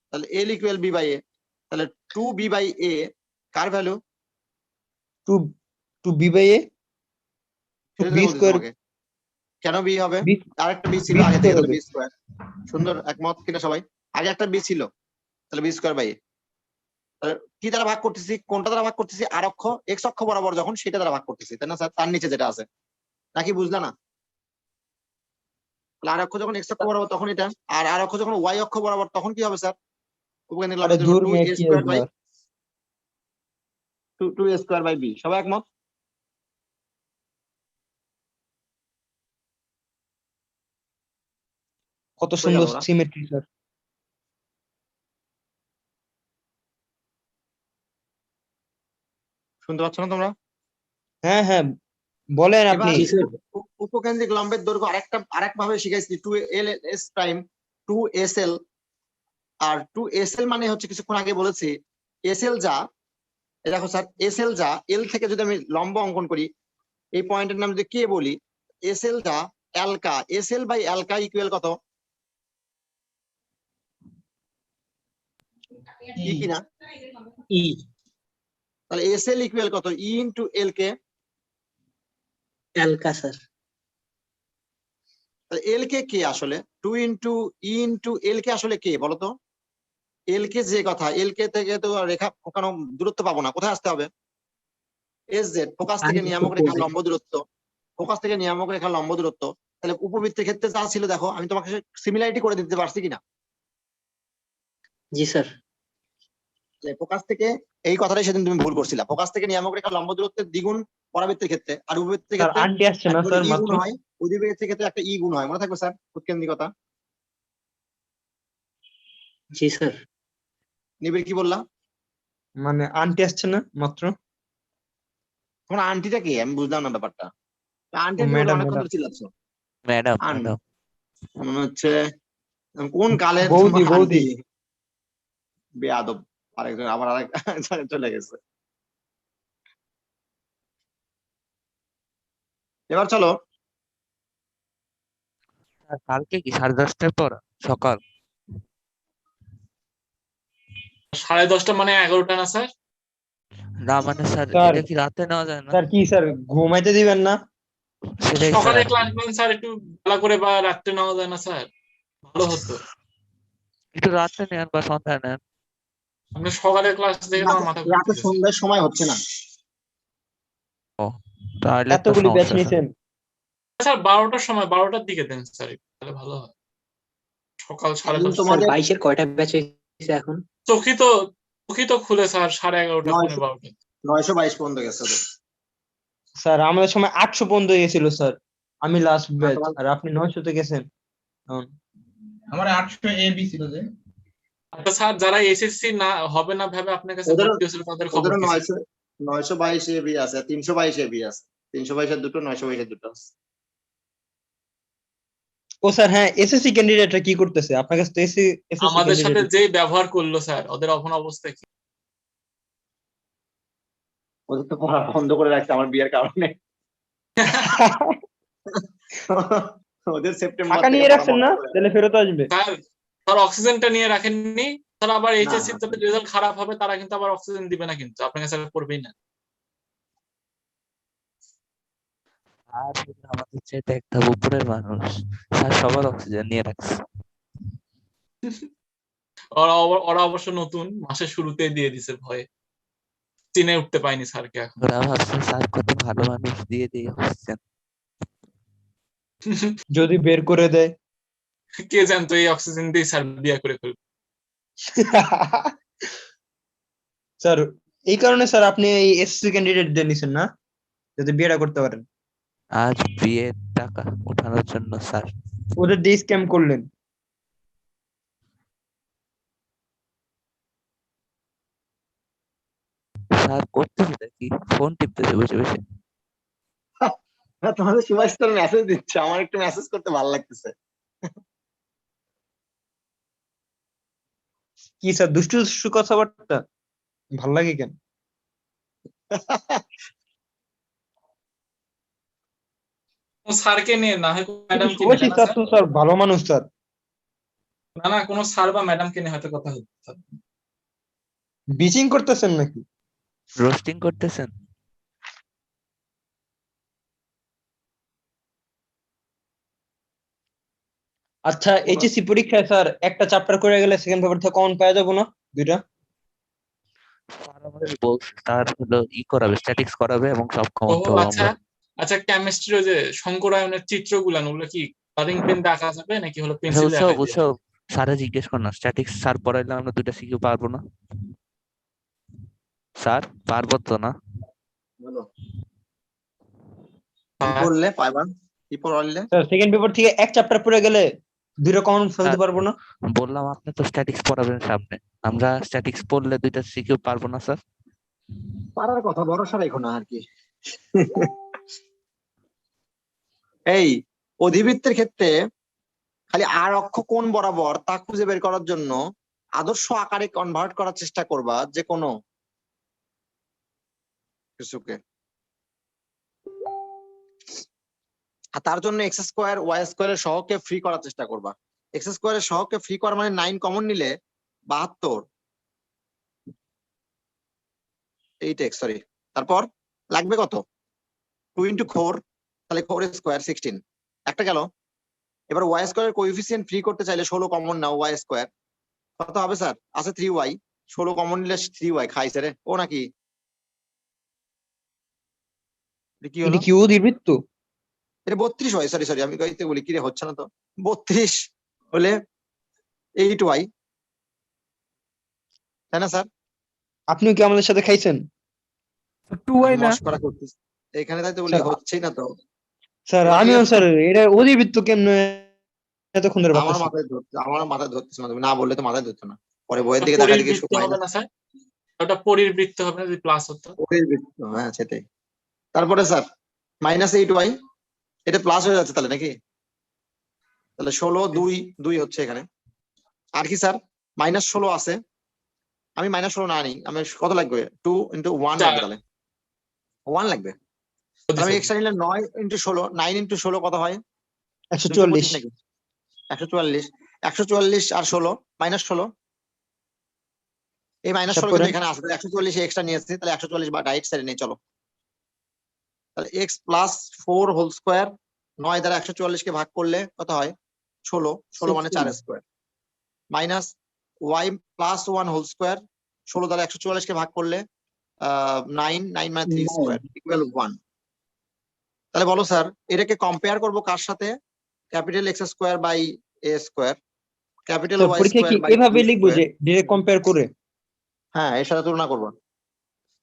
তাহলে L equal B by A, তাহলে 2b বাই এ কার value? Two two B by A two সেটা বি বলছি স্কোয়ার। তোমাকে। কেন বি হবে? বি আরেকটা বি ছিল বি আগে থেকে, স্কোয়ার তাহলে হবে। B square. সুন্দর, একমত কিনা সবাই? আগে একটা বি ছিল, তাহলে বি স্কোয়ার বাই এ। তাহলে কি দ্বারা ভাগ করতেছি? কোনটা দ্বারা ভাগ করতেছি? আর অক্ষ এক্স অক্ষ বরাবর যখন সেটা দ্বারা ভাগ করতেছি, তাই না স্যার? তার নিচে যেটা আছে, নাকি বুঝলা না? তাহলে আর অক্ষ যখন এক্স অক্ষ বরাবর তখন এটা, আর আর অক্ষ যখন ওয়াই অক্ষ বরাবর তখন কি হবে স্যার? উপকেন্দ্রিক আরে লম্বের দূর টু মেয়ে এ কি স্কোয়ার বাই একবার। Two A square by B. সবাই একমত? কত হয়ে গেল সুন্দর ওরা? Symmetry sir. শুনতে পাচ্ছ না তোমরা? হ্যাঁ হ্যাঁ বলেন আপনি। এবার জি, স্যার। উপকেন্দ্রিক লম্বের দৈর্ঘ্য আরেক ভাবে শিখাইছি, 2l s প্রাইম 2sl। আর 2sl মানে হচ্ছে কিছুক্ষণ আগে বলেছি sl যা, এই দেখো স্যার, sl যা l থেকে যদি আমি লম্ব অঙ্কন করি, এই পয়েন্টের নাম যদি কে বলি, sl যা অ্যালকা, sl বাই অ্যালকা ইকুয়াল কত? ই কিনা? ই। তাহলে sl ইকুয়াল কত? ই ইন্টু এল কে। অ্যালকা স্যার। তাহলে এল কে কে আসলে 2 ইন্টু ই ইন্টু এল কে আসলে কে বলতো? এল কে যে কথা, এল কে থেকে তো রেখা কোনো দূরত্ব পাবো না, কোথায় আসতে হবে? এস জেড, ফোকাস থেকে নিয়ামক রেখা লম্ব দূরত্ব, ফোকাস থেকে নিয়ামক রেখা লম্ব দূরত্ব। তাহলে উপবৃত্তের ক্ষেত্রে যা ছিল দেখো, আমি তোমাকে সিমিলারিটি করে দিতে পারছি কিনা? জি, স্যার। যে ফোকাস থেকে, এই কথাটাই সেদিন তুমি ভুল করছিলা, ফোকাস থেকে নিয়ামক রেখা লম্ব দূরত্বের দ্বিগুণ পরাবৃত্তের ক্ষেত্রে, আর উপবৃত্তের স্যার ক্ষেত্রে আন্টি আসছে না একবারে স্যার ই মাত্র। গুণ হয়, অধিবৃত্তের ক্ষেত্রে একটা ই গুণ হয়, মনে থাকবে স্যার উৎকেন্দ্রিকতা? জি, স্যার। নিবিড় কি বললা? মানে আন্টি আসছে না মাত্র। তোমার আন্টিটা কি? আমি বুঝলাম না ব্যাপারটা। আন্টি ও আন্টি বলে ম্যাডাম অনেকক্ষণ ম্যাডাম ধরে চিল্লাচ্ছ। ম্যাডাম আন ম্যাডাম মনে হচ্ছে কোন কালের বৌদি তোমার বৌদি। আন্টি? বেয়াদব, আরেকজন আবার আরেক চলে গেছে। এবার চলো, আর কালকে কি 10:30টার পর সকাল? 10:30 মানে 11টা না স্যার? না মানে স্যার স্যার এটা কি রাতে নেওয়া যায় না? স্যার কি স্যার ঘুমাইতে দিবেন না? সেটাই স্যার সকালে আর কি। ক্লাস নেন স্যার, একটু বেলা করে বা রাত্রে নেওয়া যায় না স্যার? ভালো হতো। একটু রাতে নেন বা সন্ধ্যায় নেন। আপনি সকালের ক্লাস দেখে তো আমার মাথা রাতে ঘুরতেছে। সন্ধ্যার সময় হচ্ছে না। তাহলে তো এতগুলি ব্যাচ সমস্যা স্যার। নিছেন। স্যার 12টার সময়, 12টার দিকে দেন স্যার, তাহলে ভালো হয়। সকাল একদিন 10:30। স্যার তোমাদের 22-এর কয়টা ব্যাচ হয়েছে এখন? চোখই তো খুলে স্যার 11:30 পৌনে 12টা। 922 পর্যন্ত গেছে ওদের। স্যার আমাদের সময় 800 পর্যন্ত গেছিল স্যার, আমি লাস্ট না, ব্যাচ, তোমার আর আপনি 900 তে গেছেন এখন। আমার 800 এ বি ছিল যে। আচ্ছা স্যার, যারা এসএসসি না হবে না ভাবে আপনার কাছে ওদেরও ভর্তি হয়েছিল তাদের খবর ওদেরও কি স্যার? 922 এবি আছে, 322 এবি আছে, 322 এর দুটো, 922 এর দুটো আছে। ও স্যার হ্যাঁ, এসএসসি ক্যান্ডিডেটরা কি করতেছে? আপনার কাছে তো এসএসসি আমাদের সাথে ক্যান্ডিডেট। যেই ব্যবহার করলো স্যার, ওদের এখন অবস্থা কি? ওদের তো পড়া বন্ধ করে রাখছে আমার বিয়ের কারণে। ওদের সেপ্টেম্বর টাকা থেকে নিয়ে পড়া রাখছেন বন্ধ না, করে তাহলে ফেরত আসবে। স্যার স্যার অক্সিজেনটা নিয়ে রাখেননি স্যার, আবার না, এইচএসসি না। যাদের রেজাল্ট খারাপ হবে তারা কিন্তু আবার অক্সিজেন দিবে না, কিন্তু আপনাকে স্যার করবেই না। আর শুধু আমাদের চাইতে এক ধাপ উপরের মানুষ, স্যার সবার অক্সিজেন নিয়ে রাখছে। ওরা অবশ্য নতুন, মাসের শুরুতেই দিয়ে দিছে ভয়ে, চিনে উঠতে পায়নি স্যারকে এখন। ওরা ভাবছে স্যার কত ভালো মানুষ, দিয়ে দিয়ে অক্সিজেন। যদি বের করে দেয়। কে জানতো এই অক্সিজেন দিয়ে স্যার বিয়ে করে ফেলবে। স্যার এই কারণে স্যার আপনি এই এসএসসি ক্যান্ডিডেটদের নিছেন না, যাতে বিয়েটা করতে পারেন। আজ বিয়ের টাকা ওঠানোর জন্য স্যার। ওদের দিয়ে স্ক্যাম করলেন। স্যার করতেছে নাকি? ফোন টিপতেছে বসে বসে। তোমাদের সুভাষ তোর মেসেজ দিচ্ছে, আমার একটু মেসেজ করতে ভালো লাগতেছে। কি স্যার দুষ্টু দুষ্টু কথাবার্তা ভাল লাগে কেন? কোন স্যারকে নিয়ে না হয় ম্যাডামকে নিয়ে, শুভজিৎ তাই না স্যার স্যার? তো স্যার ভালো মানুষ স্যার। না না, কোনো স্যার বা ম্যাডামকে নিয়ে হয়তো কথা হচ্ছে স্যার। বিচিং করতেছেন নাকি? রোস্টিং করতেছেন? আচ্ছা এইচএসসি পরীক্ষায় স্যার একটা চ্যাপ্টার করে গেলে সেকেন্ড পেপার থেকে কমন পাওয়া যাবো না দুইটা? স্যার আমাদের বলছে, তার হলো করাবে, স্ট্যাটিক্স করাবে এবং সব ও কমন পাবো আচ্ছা আমরা। আচ্ছা, কেমিস্ট্রির ওই যে শঙ্করায়নের চিত্রগুলো ওগুলো কি কালারিং পেন দিয়ে আঁকা যাবে নাকি হলো পেন্সিল দিয়ে ওসব আঁকা ওসব স্যারে জিজ্ঞেস কর না, স্ট্যাটিক্স স্যার পড়াইলে আমরা দুইটা সিকিউ পারবো না? স্যার পারবো তো না? বলো কি বললে পাইবা, কি পড়ালে? স্যার সেকেন্ড পেপার থেকে এক চ্যাপ্টার পড়ে গেলে দুইটা কমন ফেলতে স্যার, পারবো না? বললাম আপনি তো স্ট্যাটিক্স পড়াবেন সামনে, আমরা স্ট্যাটিক্স পড়লে দুইটা সিকিউ পারবো না স্যার? পারার কথা ভরসা রাখো না আর কি। এই অধিবৃত্তের ক্ষেত্রে খালি আর অক্ষ কোণ বরাবর তা খুঁজে বের করার জন্য আদর্শ আকারে কনভার্ট করার চেষ্টা করবা যে কোনো কিছুকে। আর তার জন্য এক্স স্কোয়ার ওয়াই স্কোয়ারের সহগকে ফ্রি করার চেষ্টা করবা। এক্স স্কোয়ারের সহগকে ফ্রি করা মানে 9 কমন নিলে 72, 8x সরি, তারপর লাগবে কত 2 × 4, তাহলে 4 স্কোয়ার 16 একটা গেল। এবার ওয়াই স্কোয়ারের কোএফিসিয়েন্ট ফ্রি করতে চাইলে 16 কমন নাও, ওয়াই স্কোয়ার কত হবে স্যার? আছে 3y, 16 কমন নিলে 3y খাইছে রে ও নাকি? এটা কি হলো? এটা কি অধিবৃত্ত? এটা 32 হয়, সরি সরি আমি কইতে বলি কি রে হচ্ছে না তো। 32 হলে 8y, তাই না স্যার? আপনিও কি আমাদের সাথে খাইছেন? মস্করা করতেছি এখানে, তাই তো বলি স্যার, হচ্ছেই না তো। স্যার এবার ঠিক আমিও আছে স্যার তো? এটা অধিবৃত্ত কেমনে এতক্ষণ ধরে আমার ভাবতেছি। মাথায় ধরছে, আমার মাথায় ধরতেছে না, তুমি না বললে তো মাথায় ধরতো না। পরে বইয়ের দিকে তাকাই দেখি পরিবৃত্ত হবে না স্যার? ওটা পরিবৃত্ত হবে না যদি প্লাস হতো? হ্যাঁ সেটাই। তারপরে স্যার -8y, এটা প্লাস হয়ে যাচ্ছে তাহলে নাকি? তাহলে 16 2 2 হচ্ছে এখানে। আর কি স্যার -16 আছে, আমি -16 না নিই, আমি কত লাগবে 2 × 1 লাগবে, তাহলে 1 লাগবে। তাহলে আমি এক্সট্রা নিলে 9 × 16, 9 × 16 কত হয়? 144। 225 নাকি? 144, 144 আর 16 -16, এই -16 হিসাব কিন্তু করেন। এখানে আছে, 144 এক্সট্রা নিয়েছি, তাহলে 144 বা রাইট সাইডে নেই, চলো। তাহলে x + 4 হোল স্কয়ার, 9 দ্বারা 144 কে ভাগ করলে কত হয়? 16, 16 মানে 4 square, minus y + 1 whole square, 16 দ্বারা 144 কে ভাগ করলে 9, 9 মানে 3 স্কয়ার ইকুয়াল 1। তাহলে বলো স্যার এটাকে কম্পেয়ার করব কার সাথে? Capital x square by a square, capital sir y পরীক্ষায় স্কয়ার কি বাই এভাবে b লিখবো স্কয়ার। যে ডিরেক্ট কম্পেয়ার করে? হ্যাঁ এর সাথে তুলনা করব।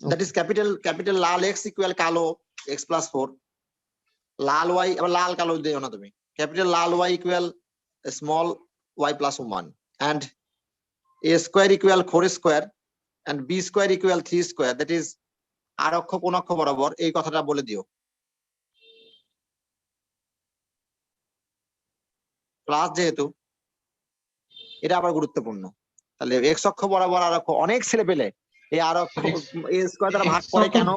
দ্যাট ইজ ক্যাপিটাল লাল x ইকুয়াল কালো x + 4, লাল y, আবার লাল কালো দিও না তুমি, ক্যাপিটাল লাল y equal small y + 1 and a square equal 4 square and b square equal 3 square, that is আর অক্ষ কোন অক্ষ বরাবর, এই কথাটা বলে দিও। প্লাস যেহেতু এটা আবার গুরুত্বপূর্ণ, তাহলে x অক্ষ বরাবর আর অক্ষ, অনেক ছেলে পেলে এই আর অক্ষ a স্কয়ার দ্বারা ভাগ করে কেন?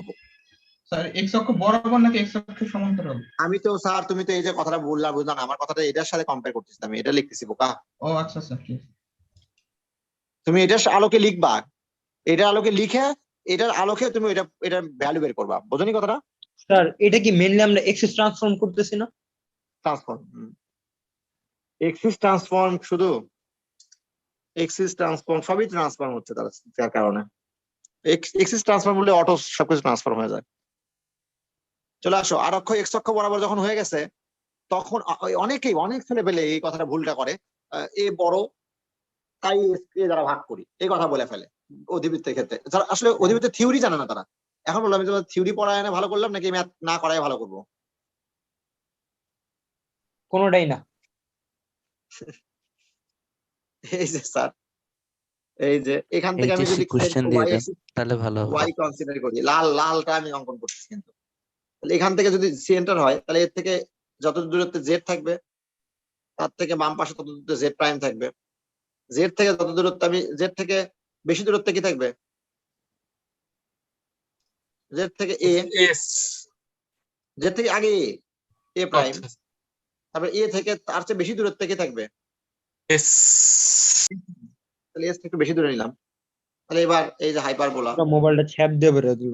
স্যার এক্স অক্ষ বরাবর নাকি এক্স অক্ষের সমান্তরাল? আমি তো স্যার, তুমি তো এই যে কথাটা বললা বুঝলাম, আমার কথাটা এটার সাথে কম্পেয়ার করতেছি, আমি এটা লিখতেছি বোকা। ও আচ্ছা স্যার, ঠিক আছে। তুমি এটার আলোকে লিখবা, এটার আলোকে লিখে এটার আলোকে তুমি এটার ভ্যালু বের করবা, বোঝনি কথাটা? স্যার এটা কি মেইনলি আমরা এক্সিস ট্রান্সফর্ম করতেছি না? ট্রান্সফর্ম, এক্সিস ট্রান্সফর্ম, শুধু এক্সিস ট্রান্সফর্ম, সবই ট্রান্সফর্ম হচ্ছে তার কারণে। এক্সিস ট্রান্সফর্ম বললে অটো সবকিছু ট্রান্সফর্ম হয়ে যায়। চলে আসো, আর অক্ষ এক্স অক্ষ বরাবর যখন হয়ে গেছে তখন অনেক ছেলে পেলে এই কথাটা ভুলটা করে, এ বড় তাই এ দ্বারা ভাগ করি, এই কথা বলে ফেলে অধিবৃত্তের ক্ষেত্রে। যারা আসলে অধিবৃত্তের থিওরি জানে না তারা। এখন বললাম আমি তোমার থিওরি পড়ায় না ভালো করলাম নাকি ম্যাথ না করায় ভালো করবো? কোনোটাই না। এই যে স্যার, এই যে এখান থেকে আমি এইচএসসি যদি কোশ্চেন দিয়ে দেন তাহলে ভালো হবে। ওয়াই কনসিডার করি, লালটা আমি অঙ্কন করতেছি, কিন্তু তাহলে এখান থেকে যদি সেন্টার হয় তাহলে এর থেকে যত দূরত্বে জেড থাকবে তার থেকে বাম পাশে তত দূরত্বে জেড প্রাইম থাকবে, জেড থেকে যত দূরত্ব আমি জেড থেকে বেশি দূরত্বে কি থাকবে? জেড থেকে এ, এস জেড থেকে আগে এ প্রাইম, আচ্ছা তারপর এ থেকে তার চেয়ে বেশি দূরত্বে কি থাকবে? এস তাহলে এস থেকে একটু বেশি দূরে নিলাম। তাহলে এবার এই যে হাইপারবোলা মোবাইলটা ছ্যাপ দিয়ে বেরো দিল।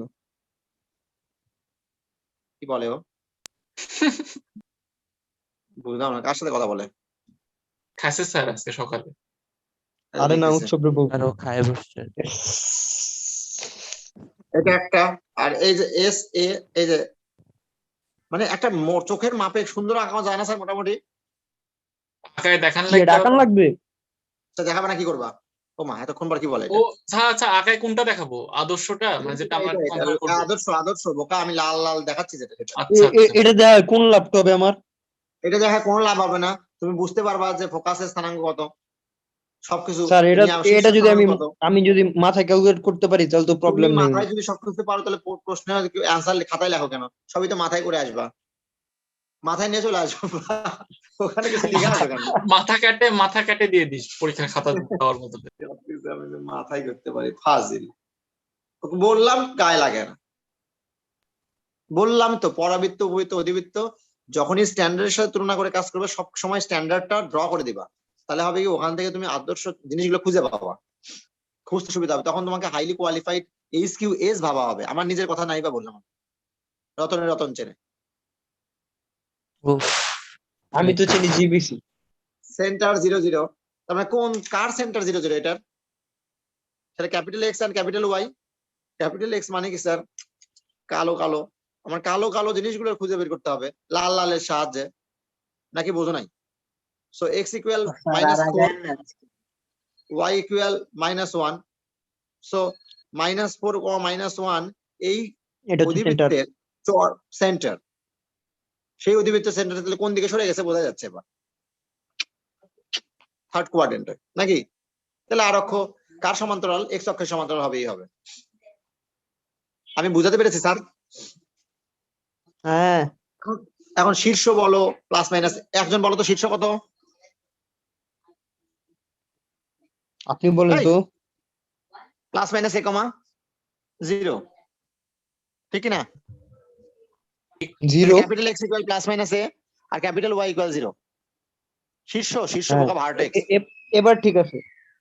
কি বলে ও? বুঝলাম না, কার সাথে কথা বলে? খাসে স্যার আজকে সকালে। আরে না, লিখতেছে। উৎসব রে বউ। আর ও খায় বসছে। এটা একটা, আর এই যে এস এ, এই যে মানে একটা চোখের মাপে সুন্দর আঁকা যায় না স্যার মোটামুটি? আকায় দেখান কি লাগবে এটা আঁকান লাগবে? আচ্ছা, দেখাবে না কি করবা? ও মা, এতক্ষণ পর কি বলে ও এটা? আচ্ছা আকায় কোনটা দেখাবো? আদর্শটা মানে যেটা আমরা এটা, কম্পেয়ার করবো। আদর্শ আদর্শ বোকা, আমি লাল লাল দেখাচ্ছি যেটা সেটা। আচ্ছা আচ্ছা এটা দেয় কোন লাভটা হবে আমার? এটা দেখা কোনো লাভ হবে না, তুমি বুঝতে পারবা যে ফোকাসের স্থানাঙ্ক কত, সবকিছু। স্যার এটা তুমি শীর্ষের এটা যদি স্থানাঙ্ক কত। আমি যদি মাথায় ক্যালকুলেট করতে পারি তাহলে তো তুমি প্রবলেম নেই। মাথায় যদি সব করতে পারো তাহলে প্রশ্নের অ্যান্সার খাতায় লেখো কেন? সবই তো মাথায় করে আসবা, মাথায় নিয়ে চলে আসবা। ওখানে কিছু লেখা আছে কেন? মাথা কাটে দিয়ে দিস পরীক্ষার খাতা দেওয়ার মতো। সবকিছু আমি তো মাথায় করতে পারি, ফাজিল। ওকে বললাম গায়ে লাগে না, বললাম তো পরাবৃত্ত উপবৃত্ত অধিবৃত্ত যখনই স্ট্যান্ডার্ডের সাথে তুলনা করে কাজ করবে সব সময় স্ট্যান্ডার্ডটা ড্র করে দিবা, তাহলে হবে কি ওখান থেকে তুমি আদর্শ জিনিসগুলো খুঁজে পাবা, খুঁজতে সুবিধা হবে। তখন তোমাকে হাইলি কোয়ালিফাইড এইচকিউএস ভাবা হবে। আমার নিজের কথা নাই বা বললাম, রতনের রতন চেনে। উফ, আমি তো চিনি জিবিসি। সেন্টার 0 0, তার মানে কোন কার সেন্টার 0 0 এটার? সেটা ক্যাপিটাল এক্স আর ক্যাপিটাল ওয়াই। ক্যাপিটাল এক্স মানে কি স্যার? কালো কালো, আমার কালো কালো জিনিসগুলো খুঁজে বের করতে হবে লাল লালের সাহায্যে, নাকি বোঝো নাই? So x equal -4, y equal -1, so -4 ও -1 এই এটা তো সেন্টার। অধিবৃত্তের সেন্টার। সেই অধিবৃত্তের সেন্টার তাহলে কোন দিকে সরে গেছে বোঝা যাচ্ছে এবার, থার্ড কোয়াড্রেন্টে নাকি? তাহলে আর অক্ষ কার সমান্তরাল? এক্স অক্ষের সমান্তরাল হবেই হবে। আমি বুঝাতে পেরেছি স্যার? হ্যাঁ, এখন শীর্ষ বলো প্লাস মাইনাস, একজন বলো তো শীর্ষ কত? আপনি বলেন তো। প্লাস মাইনাস (0), ঠিক কি না? 0। Capital X equal plus minus a আর ক্যাপিটাল ওয়াই ইকুয়াল 0। শীর্ষ হ্যাঁ। বোকা ভার্টেক্স। এবার ঠিক আছে,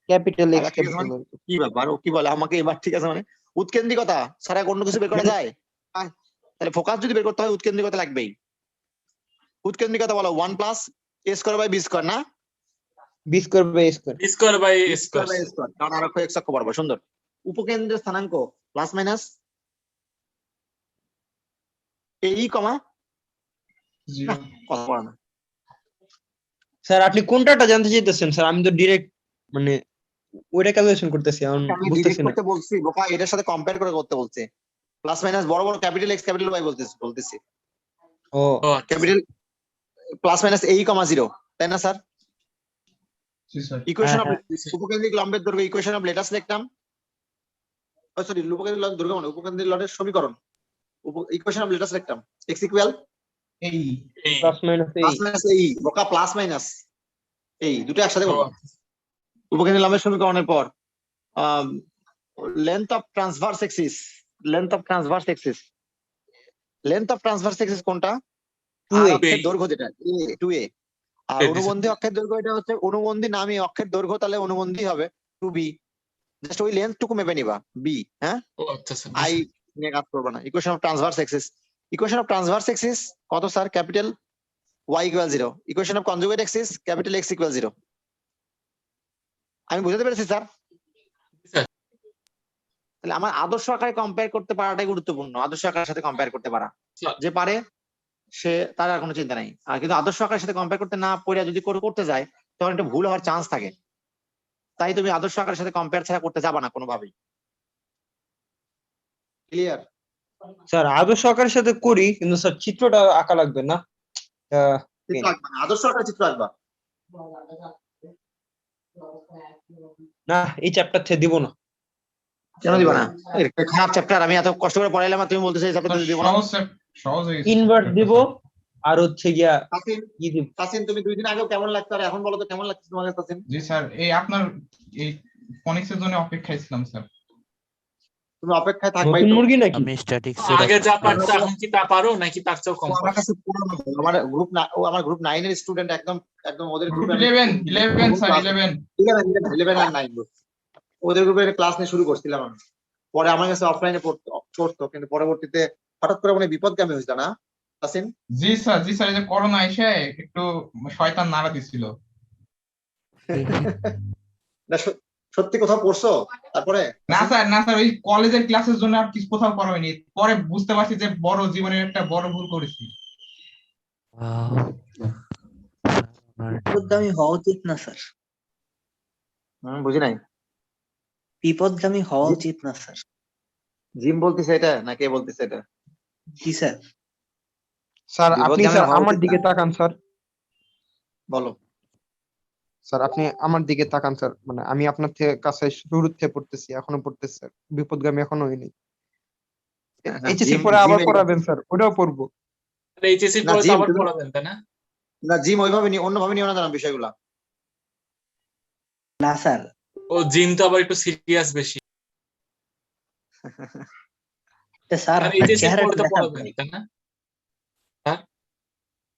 ক্যাপিটাল এক্স ঠিক আছে, ক্যাপিটাল। কি ব্যাপার ও কি বলে আমাকে এবার ঠিক আছে মানে? উৎকেন্দ্রিকতা ছাড়া অন্য কিছু বের করা যায়? তাহলে ফোকাস যদি বের করতে হয় উৎকেন্দ্রিকতা লাগবেই। উৎকেন্দ্রিকতা বলো 1 plus a square by b square না? B square by a square. B square by a square square. By square, কারণ আর অক্ষ x অক্ষ বরাবর। সুন্দর। উপকেন্দ্রের স্থানাঙ্ক প্লাস মাইনাস এই কমা কথা বলা না। স্যার আপনি কোনটাটা জানতে চাইতেছেন স্যার? আমি তো ডিরেক্ট মানে ওইটা ক্যালকুলেশন করতেছি, এখন আমি বুঝতেছি ডিরেক্ট না। করতে বলছি বোকা, এটার সাথে কম্পেয়ার করে করতে বলছে। প্লাস মাইনাস বড় বড় ক্যাপিটাল এক্স ক্যাপিটাল ওয়াই বলতেছি। ও ও আচ্ছা। ক্যাপিটাল প্লাস মাইনাস এই কমা 0, তাই না স্যার? ইকুয়েশন অফ উপকেন্দ্রিক লম্বের দৈর্ঘ্য, ইকুয়েশন অফ লেটাস লিখতাম। সরি, উপকেন্দ্রিক লম্বের দৈর্ঘ্য মানে উপকেন্দ্রিক লম্বের সমীকরণ, ইকুয়েশন অফ লেটাস লিখতাম। x ইকুয়াল এই প্লাস মাইনাস এই। প্লাস মাইনাস এই বোকা, প্লাস মাইনাস এই দুটো একসাথে করব। উপকেন্দ্রিক লম্বের সমীকরণের পর length of transverse axis, length of transverse axis, length of transverse axis কোনটা? 2a। অক্ষের দৈর্ঘ্য যেটা 2a, আর অনুবন্ধী অক্ষের দৈর্ঘ্য এটা হচ্ছে অনুবন্ধী নামই অক্ষের দৈর্ঘ্য, তাহলে অনুবন্ধী হবে 2b। জাস্ট ওই লেন্থ টুকু মেপে নিবা b। হ্যাঁ, ও আচ্ছা স্যার। আই নিয়ে কাজ করবে না। Equation of transverse axis, equation of transverse axis কত sir? Capital y equal 0। Equation of conjugate axis capital x equal 0। আমি বুঝাতে পেরেছি স্যার? তাহলে আমার আদর্শ আকারে কম্পেয়ার করতে পারাটাই গুরুত্বপূর্ণ। আদর্শ আকারের সাথে কম্পেয়ার করতে পারা, যে পারে সে তার আর কোনো চিন্তা নাই। আর কিন্তু আদর্শ আকারের সাথে কম্পেয়ার করতে না পড়ে যদি করতে যায় তখন একটা ভুল হওয়ার চান্স থাকে। তাই তুমি আদর্শ আকারের সাথে কম্পেয়ার ছাড়া করতে যাবা না কোনোভাবেই। ক্লিয়ার? স্যার আদর্শ আকারের সাথে করি, কিন্তু স্যার চিত্রটা আঁকা লাগবে না? চিত্র আঁকবা না, আদর্শ আকারে চিত্র আঁকবা। না, এই চ্যাপ্টার থেকে দিব না। কেন দিবা না? খারাপ চ্যাপ্টার, আমি এত কষ্ট করে পড়াইলাম আর তুমি বলতেছো এই চ্যাপ্টার দিব না। সহজ হয়ে গেছে। ইনভার্স দিব আর হচ্ছে গিয়া তাসিন কি দিব? তাসিন তুমি 2 দিন আগেও কেমন লাগতো আর এখন বলো তো কেমন লাগছে তোমার কাছে তাসিন? জি স্যার, এই আপনার এই ফনিক্সের জন্য অপেক্ষায় ছিলাম স্যার। তুমি অপেক্ষায় থাকবাই নতুন তো। মুরগি নাকি? আমি স্ট্যাটিক্স আগে যা পারতো এখন কি তা পারো নাকি তার চেয়েও কম ও আমার পারো? কাছে পুরনো, আমার গ্রুপ না, ও আমার গ্রুপ 9 এর স্টুডেন্ট, একদম একদম ওদের গ্রুপ গ্রুপে 11 স্যার, 11। 11 আর 9 গ্রুপ, ওদের গ্রুপে ক্লাস নিয়ে শুরু করছিলাম আমি। পরে আমার কাছে অফলাইনে পড়তো, কিন্তু পরবর্তীতে হঠাৎ করে মানে বিপদগামী হয়েছিল না তাসিন? জি স্যার, জি স্যার, এই যে করোনা এসে একটু শয়তান নাড়া দিছিল। না, সত্যি কোথাও পড়ছো তারপরে? না স্যার, না স্যার, ওই কলেজের ক্লাসের জন্য আর কিছু কোথাও পড়া হয়নি। পরে বুঝতে পারছি যে বড় জীবনের একটা বড় ভুল করেছি। বিপদগামী হওয়া উচিত না স্যার, বুঝি নাই। বিপদগামী হওয়া উচিত না স্যার। জিম বলতেছে এটা না কে বলতেছে এটা? জি স্যার। স্যার আপনি বিপদগামী স্যার হওয়া আমার উচিত দিকে না? তাকান স্যার। বলো। স্যার আপনি আমার দিকে তাকান স্যার, মানে আমি আপনার কাছে শুরু থেকে পড়তেছি, এখনো পড়তেছি স্যার, বিপদগামী এখনো হয়নি। এইচএসসি পরে আবার পড়াবেন স্যার, ওটাও পড়বো। এইচএসসি না, পরে তো জিম আবার তুমি- পড়াবেন তাই না? না, জিম ওইভাবে অন্যভাবে নিও না জানা বিষয়গুলা। না স্যার, ও জিম তো আবার একটু সিরিয়াস বেশি। স্যার আর আপনার এইচএসসি পরে চেহারাটা তো দেখান পড়াবেন ভাই। তাই না?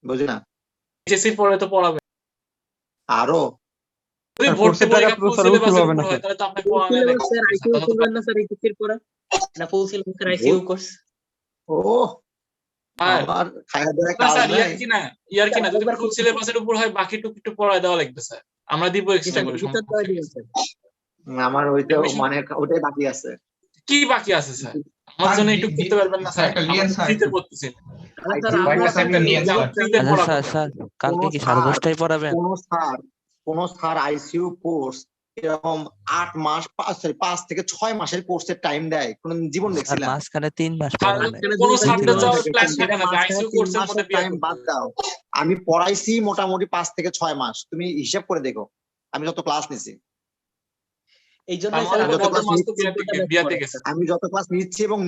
বুঝি না। এইচএসসি পরে তো পড়াবেন। আরো যদি স্যার, ভর্তি কোর্সের টাকা পরীক্ষা তো ফুল স্যার সিলেবাসের উসুল হবে উপর না হয় স্যার। তাহলে তো আপনাকে ফুল পড়ানো সিলেবাস স্যার, আইসিইউ লাগবে। করবেন না স্যার এইচএসসির পরে? না ফুল সিলেবাসের আইসিইউ কোর্স? ও আর আমার খায়া দেওয়া না কাজ স্যার, নাই। ইয়ার কি না যদি একবার ফুল সিলেবাসের উপর হয় বাকি টুকু একটু পড়ায় দেওয়া লাগবে স্যার, আমরা দিব জি এক্সট্রা স্যার, করে। ভিতর দেওয়া দিবেন স্যার। আমার ওইটা Admission- মানে ওটাই বাকি আছে। কি বাকি আছে স্যার? আমার স্যার, জন্য একটু করতে পারবেন না স্যার, স্যার? একটা আমরা লিয়েন তো স্যার, ফ্রিতে একটু। পড়তেছি। আরে স্যার, ICU আমরা course আমি একটা নিয়েন স্যার। ফ্রিতে আচ্ছা পড়াবো। স্যার, স্যার কালকে কি সাড়ে 10টায় পড়াবেন? কোন স্যার আইসিইউ কোর্স এরকম 8 মাস 5 থেকে 6 মাসের কোর্সের টাইম দেয় কোন জীবন স্যার দেখছিলাম? মাঝখানে 3 মাস স্যার, পড়াবেন। কোনো দুই মাস সাবজেক্ট ছিল। ক্লাস থাকে না, মাঝখানে আইসিইউ 3 কোর্সের মধ্যে মাসের বিয়ে টাইম বাদ দাও, আমি পড়াইছি মোটামুটি 5 থেকে 6 মাস, তুমি হিসাব করে দেখো আমি যত ক্লাস নিছি। এই জন্য আমার স্যার আমি যত মতো ক্লাস মাস তো নিচ্ছি বিয়াতে গেছে। আমি যত ক্লাস নিচ্ছি এবং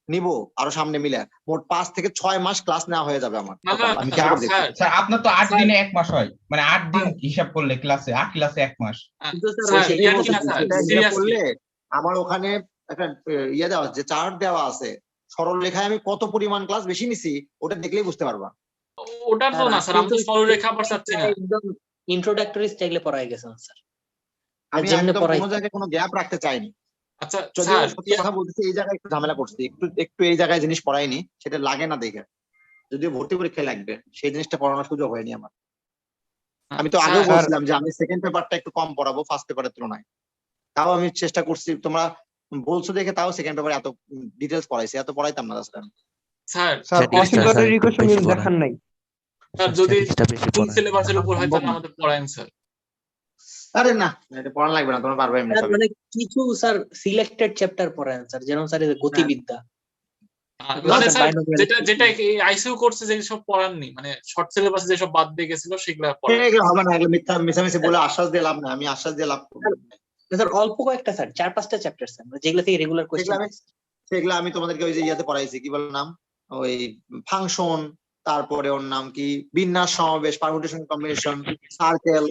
নিব আরো সামনে মিলে মোট 5 থেকে 6 মাস ক্লাস নেওয়া হয়ে যাবে আমার। না, না, আমি খেয়াল করে দেখছি। স্যার, স্যার আপনার তো 8 স্যার- দিনে 1 মাস হয়, মানে 8 দিন হিসাব করলে ক্লাসে 8 ক্লাসে 1 মাস। কিন্তু স্যার স্যার, সেটাই ইয়ার কি বলছি, না স্যার, এটা হিসাব সিরিয়াসলি করলে আমার ওখানে একটা ইয়ে দেওয়া আছে, চার্ট দেওয়া আছে, সরল লেখায় আমি কত পরিমাণ ক্লাস বেশি নিছি ওটা দেখলেই বুঝতে পারবা। ওটার তো না স্যার, আমি তো সরলরেখা আবার চাচ্ছি না। একদম ইন্ট্রোডাক্টরি স্টাইলে পড়াই গেছেন স্যার। আমি যেমনে একদম পড়াই কোনো জায়গায় কোনো গ্যাপ রাখতে চাইনি। আচ্ছা যদিও স্যার, সত্যি কথা বলতেছি এই জায়গায় একটু ঝামেলা করছি, একটু এই জায়গায় জিনিস পড়াইনি, সেটা লাগে না দেখে, যদিও ভর্তি পরীক্ষায় লাগবে সেই জিনিসটা পড়ানোর সুযোগ হয়নি আমার। আমি তো আগেও স্যার, বলছিলাম যে আমি সেকেন্ড পেপারটা একটু কম পড়াবো ফার্স্ট পেপারের তুলনায়, তাও আমি চেষ্টা করছি, তোমরা বলছো দেখে তাও সেকেন্ড পেপারে এত ডিটেলস পড়াইছি, এত পড়াইতাম না আসলে। স্যার, স্যার Statistics অসীম টা দাদার স্যার একটু রিকোয়েস্ট বেশি কিন্তু পড়ান। দেখান নাই। স্যার যদি স্ট্যাটিস্টিক্সটা বেশি ফুল পড়ান। সিলেবাসের উপর হয় সম্ভব তাহলে না। আমাদের পড়ায়েন স্যার। আরে না, এটা পড়ানো লাগবে না, তোমরা পারবে এমনি স্যার সবই। মানে কিছু স্যার সিলেক্টেড চ্যাপ্টার পড়ান স্যার, যেমন স্যার এই যে গতিবিদ্যা। মানে স্যার, স্যার binomial যেটা আইসিইউ কোর্সে যেসব পড়াননি, মানে শর্ট সিলেবাসে যেসব বাদ দিয়ে গেছিল সেগুলো পড়ান। এগুলো হবে না, এগুলো মিশামিশি বলে আশ্বাস দিয়ে লাভ না, আমি আশ্বাস দিয়ে লাভ করবো না। স্যার অল্প কয়েকটা স্যার, 4-5টা চ্যাপ্টার স্যার, যেগুলো থেকে রেগুলার কোশ্চেন। সেগুলো আমি তোমাদেরকে ওই যে ইয়াতে পড়াইছি, কি বলে নাম, ওই ফাংশন, তারপরে ওর নাম কি, বিন্যাস, সমাবেশ, পারমুটেশন, কম্বিনেশন, সার্কেল,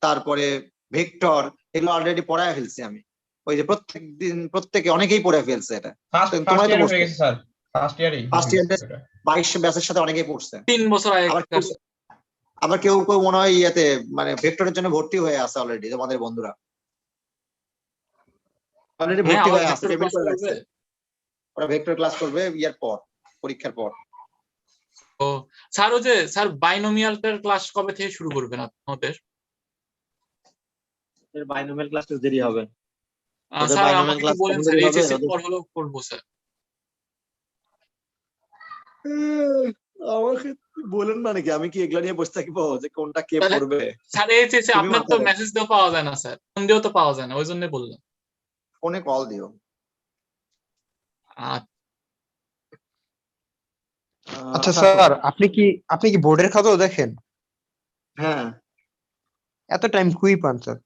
তারপরে ভেক্টর, এগুলো অলরেডি পড়ায় ফেলছি আমি। ওই যে প্রত্যেকে অনেকেই পড়ে ফেলছে এটা। ফার্স্ট তোমরাই তো ইয়ার বসছো। হয়ে গেছে স্যার, ফার্স্ট ইয়ারই First year 22 ব্যাচের সাথে অনেকেই পড়ছে। 3 বছর আগে আবার কেউ কেউ মনে হয় ইয়েতে মানে ভেক্টরের জন্য ভর্তি হয়ে আছে অলরেডি, তোমাদের বন্ধুরা অলরেডি ভর্তি হয়ে আছে, পেমেন্ট করে রাখছে, ওরা ভেক্টর ক্লাস করবে ইয়ার পর, পরীক্ষার পর। ও স্যার, ওই যে স্যার বাইনোমিয়ালটার ক্লাস কবে থেকে শুরু করবেন আপনাদের? বাইনোমিয়াল ক্লাস তো দেরি হবে। ওদের স্যার binomial আমাকে class একটু বলেন কখন স্যার, দেরি হবে? এইচএসসি ওদের- পর হলেও করবো স্যার। আমাকে বলেন মানে কি, আমি কি এগুলা নিয়ে বসে থাকবো যে কোনটা কে তাহলে- পড়বে? স্যার এইচএসসি তুমি আপনার তো মাথায় রাখো। মেসেজ দিয়েও পাওয়া যায় না স্যার, ফোন দিয়েও তো পাওয়া যায় না, ওই জন্য বললাম। ফোনে কল দিও। আচ্ছা স্যার, আপনি কি বোর্ডের খাতাও দেখেন? হ্যাঁ, এত টাইম কুই পান স্যার?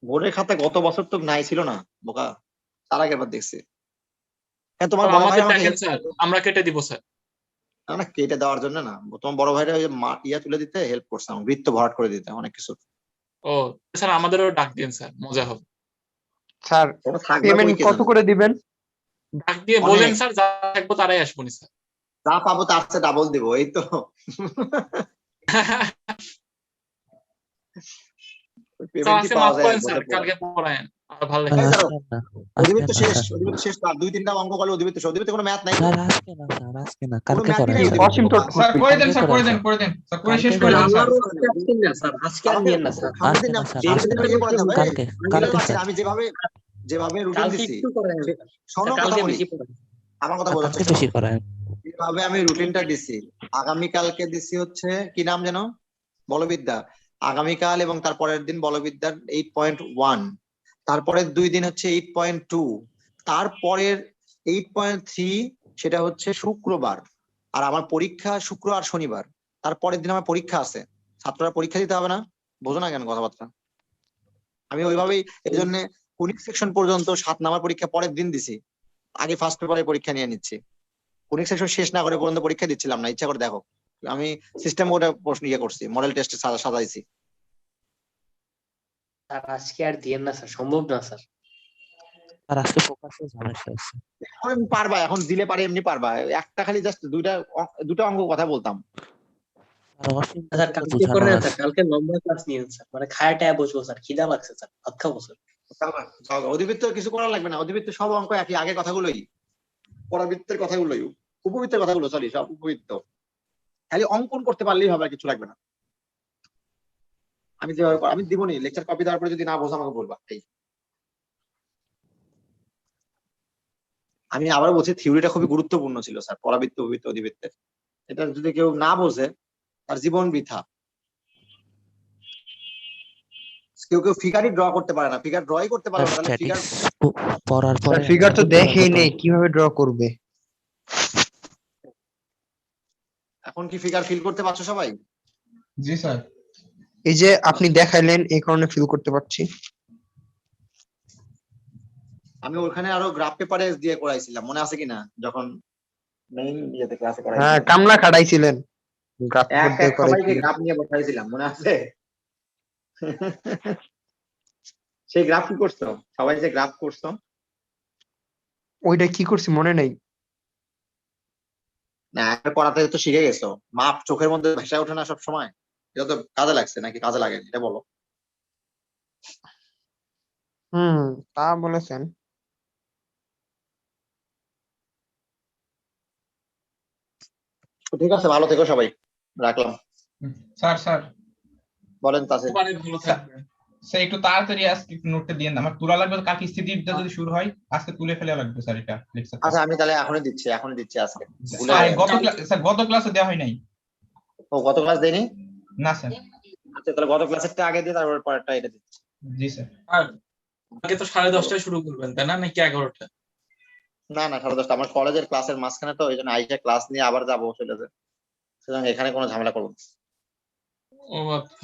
বোর্ডের খাতা গত বছর তো নাই, ছিল না বোকা, তার আগের বার দেখছি। হ্যাঁ, তোমার বড় ভাই আমাদের আমাকে দেখেন help স্যার, করবে। আমরা কেটে দিব স্যার। না কেটে দেওয়ার জন্য না, তোমার বড় ভাইরা ওই যে ইয়া তুলে দিতে হেল্প করছে, আমার বৃত্ত ভরাট করে দিতে অনেক কিছু। ও স্যার আমাদেরও ডাক দিন স্যার, মজা হবে। স্যার ওটা থাকবে পেমেন্ট বই কে কত জানে। করে দিবেন? ডাক দিয়ে অনেক। বলেন স্যার, যা থাকবো তারাই আসবো নি স্যার। যা পাবো তার চেয়ে ডাবল দিব, এই তো। স্যার পেমেন্ট কি আজকে পাওয়া মাফ যায় করেন এক স্যার, বছর পর? কালকে পড়ায়েন আর ভালো স্যার লাগবে। এই দাঁড়াও, আজকে না, অধিবৃত্ত আজকে না শেষ, স্যার। অধিবৃত্ত শেষ, আর 2-3টা অঙ্ক করলে অধিবৃত্ত শেষ। অধিবৃত্ত কোনো ম্যাথ নাই তো, স্যার আজকে না স্যার, আজকে না, কোনো কালকে ম্যাথই করেন নাই কি স্যার। অধিবৃত্ত অসীম প্রকাশ। স্যার করে দেন, কালকে স্যার করেন করে দেন, স্যার। করে দেন স্যার, করে শেষ কালকে করে করেন দেন স্যার। স্যার। আজকে না স্যার, আজকে আর আমাকে নিয়েন না স্যার। সামনের আজকে দিন না স্যার, যেই আজকে দিন না। ইয়ে পড়াতে হবে, কালকে, আমি কালকে বলতে পারছি স্যার। না, আমি যেভাবে রুটিন কালকে দিছি, একটু করেন স্যার। শোনো স্যার, কথা কালকে বলি, বেশি করেন। আমার কথা আর বোঝার কালকে চেষ্টা বেশি করো। করেন। যেভাবে আমি রুটিনটা দিছি, আগামীকালকে দিছি হচ্ছে কি নাম যেন, বলবিদ্যা। আগামীকাল এবং তারপরের দিন বলবিদ্যার 8.1, তারপরের 2 দিন হচ্ছে 8.2, তারপরের 8.3 সেটা হচ্ছে শুক্রবার। আর আমার পরীক্ষা শুক্র আর শনিবার, তারপরের দিন আমার পরীক্ষা আছে। ছাত্ররা পরীক্ষা দিতে হবে না? বোঝো না কেন কথাবার্তা? আমি ওইভাবেই এই জন্য কনিক সেকশন পর্যন্ত 7 নাম্বার পরীক্ষা পরের দিন দিছি, আগে ফার্স্ট পেপারে পরীক্ষা নিয়ে নিচ্ছি। কনিক সেকশন শেষ না করে পর্যন্ত পরীক্ষা দিচ্ছিলাম না, ইচ্ছা করে দেখো। আমি সিস্টেম ওটা প্রশ্ন ইয়ে করছি, মডেল টেস্টে সাজাইছি। স্যার আজকে আর দিয়েন না স্যার, সম্ভব না স্যার। আর আজকে ফোকাসে সমস্যা আছে। এখন পারবা, এখন দিলে পারে এমনি পারবা। একটা খালি জাস্ট দুটো অঙ্ক কথা বলতাম। আর অসীম স্যার তো কালকে বোঝানোর করেন না আছে। স্যার, কালকে লম্বা ক্লাস নিয়েন স্যার, মানে খায় টায় বসবো স্যার, খিদা লাগছে স্যার, ভাত খাবো স্যার। অধিবৃত্ত কিছু করা লাগবে না, অধিবৃত্ত সব অঙ্ক একই, আগের কথাগুলোই, পরাবৃত্তের কথাগুলোই, উপবৃত্তের কথাগুলো, সরি সব উপবৃত্ত। খালি অঙ্কন করতে পারলেই হবে, আর কিছু লাগবে না। আমি যেভাবে আমি দিবনি লেকচার কপি দেওয়ার পরে যদি না বোঝো আমাকে বলবা। এই আমি আবার বলছি, থিওরিটা খুবই গুরুত্বপূর্ণ ছিল স্যার, পরাবৃত্ত, উপবৃত্ত, অধিবৃত্তের। এটা যদি কেউ না বোঝে তার জীবন বৃথা। কেউ কেউ ফিগারই ড্র করতে পারে না, ফিগার ড্রই করতে পারলো স্যার না, তাহলে ফিগার। স্ট্যাটিক্স পড়ার পরে স্যার ফিগার তো বুঝতে দেখেই পারবো তো। নেই, কিভাবে ড্র করবে? এখন কি ফিগার ফিল করতে পারছো সবাই? জি স্যার। এই যে আপনি দেখাইলেন, এই কারণে ফিল করতে পারছি। আমি ওখানে আরো গ্রাফ পেপারে দিয়ে করাইছিলাম, মনে আছে কিনা, যখন মেইন ইয়েতে ক্লাসে হ্যাঁ, করাইছিলাম। কামলা খাটাইছিলেন, গ্রাফ এক দিয়ে এক সবাইকে করাইছিলেন। গ্রাফ নিয়ে বসাইছিলাম, মনে আছে? সেই গ্রাফ কি করছো সবাই, যে গ্রাফ করছো? ওইটা কি করছি মনে নেই। না একটা করাতে তো শিখে গেছো, মাপ চোখের মধ্যে ভেসে ওঠে না সব সময়? এটা তো কাজে লাগছে নাকি কাজে লাগে, এটা বলো। হুম, তা বলেছেন। তো ঠিক আছে, ভালো থেকো সবাই, রাখলাম। স্যার স্যার বলেন তাসির। অনেক ভালো থাকবেন। স্যার একটু তাড়াতাড়ি আজকে একটু নোটটা দিয়ে না, আমার তোলা লাগবে তো, কালকে স্থিতিবিদ্যা যদি শুরু হয় আজকে তুলে ফেলা লাগবে স্যার এটা লেকচার। আচ্ছা আমি তাহলে এখনই দিচ্ছি আজকে। ভুলে স্যার যাই। গত ক্লাস, স্যার গত ক্লাসে দেওয়া হয় নাই। ও গত ক্লাস দেয়নি? না স্যার। আচ্ছা তাহলে গত ক্লাসেরটা আগে দিয়ে তারপর পরেরটা এটা দিচ্ছি। জি স্যার। আর আগে তো 10:30টায় শুরু করবেন তাই না, নাকি 11টা? না না 10:30, আমার কলেজের ক্লাসের মাঝখানে, তো এই জন্য আইসা ক্লাস নিয়ে আবার যাবো চলে যাবে, সুতরাং এখানে কোনো ঝামেলা করবো না। ও আচ্ছা।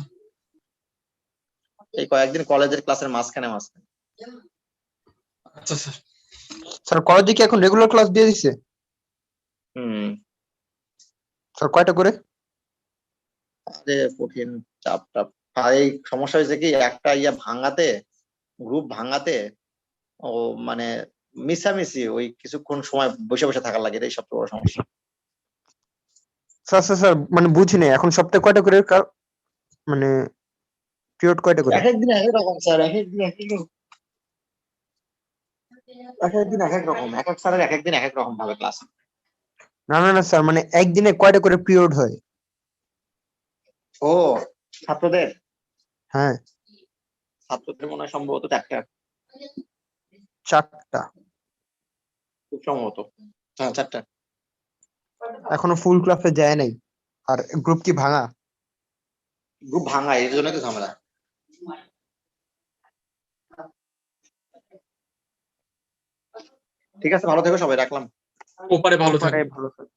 এই কয়েকদিন কলেজের ক্লাসের মাঝখানে। আচ্ছা স্যার। স্যার কলেজে কি এখন রেগুলার ক্লাস দিয়ে দিছে? হুম। স্যার কয়টা করে? আরে কঠিন, চাপ টাপ। আর এই সমস্যা হয়েছে কি, একটা ভাঙাতে, গ্রুপ ভাঙাতে, ও মানে মিশামিশি, ওই কিছুক্ষণ সময় বসে বসে থাকার লাগে, এটাই সবচেয়ে বড় সমস্যা। স্যার স্যার স্যার মানে বুঝি নাই, এখন সপ্তাহে কয়টা করে মানে পিরিয়ড কয়টা করে? এক একদিন এক এক রকম স্যার, এক একদিন এক এক রকম, এক একদিন এক এক রকম, এক এক স্যারের এক একদিন এক এক রকম ভাবে ক্লাস। না না না স্যার, মানে একদিনে কয়টা করে পিরিয়ড হয়? ও ছাত্রদের, হ্যাঁ, ছাত্রদের মনে হয় সম্ভবত 4টা, 4টা। খুব সম্ভবত। হ্যাঁ 4টা। এখনো ফুল ক্লাসে যায় নাই। আর গ্রুপ কি ভাঙা? গ্রুপ ভাঙা, এর জন্য তো ঝামেলা। ঠিক আছে, ভালো থেকো সবাই, রাখলাম। ওপারে ভালো ওপারে থাকবেন। ভালো স্যার।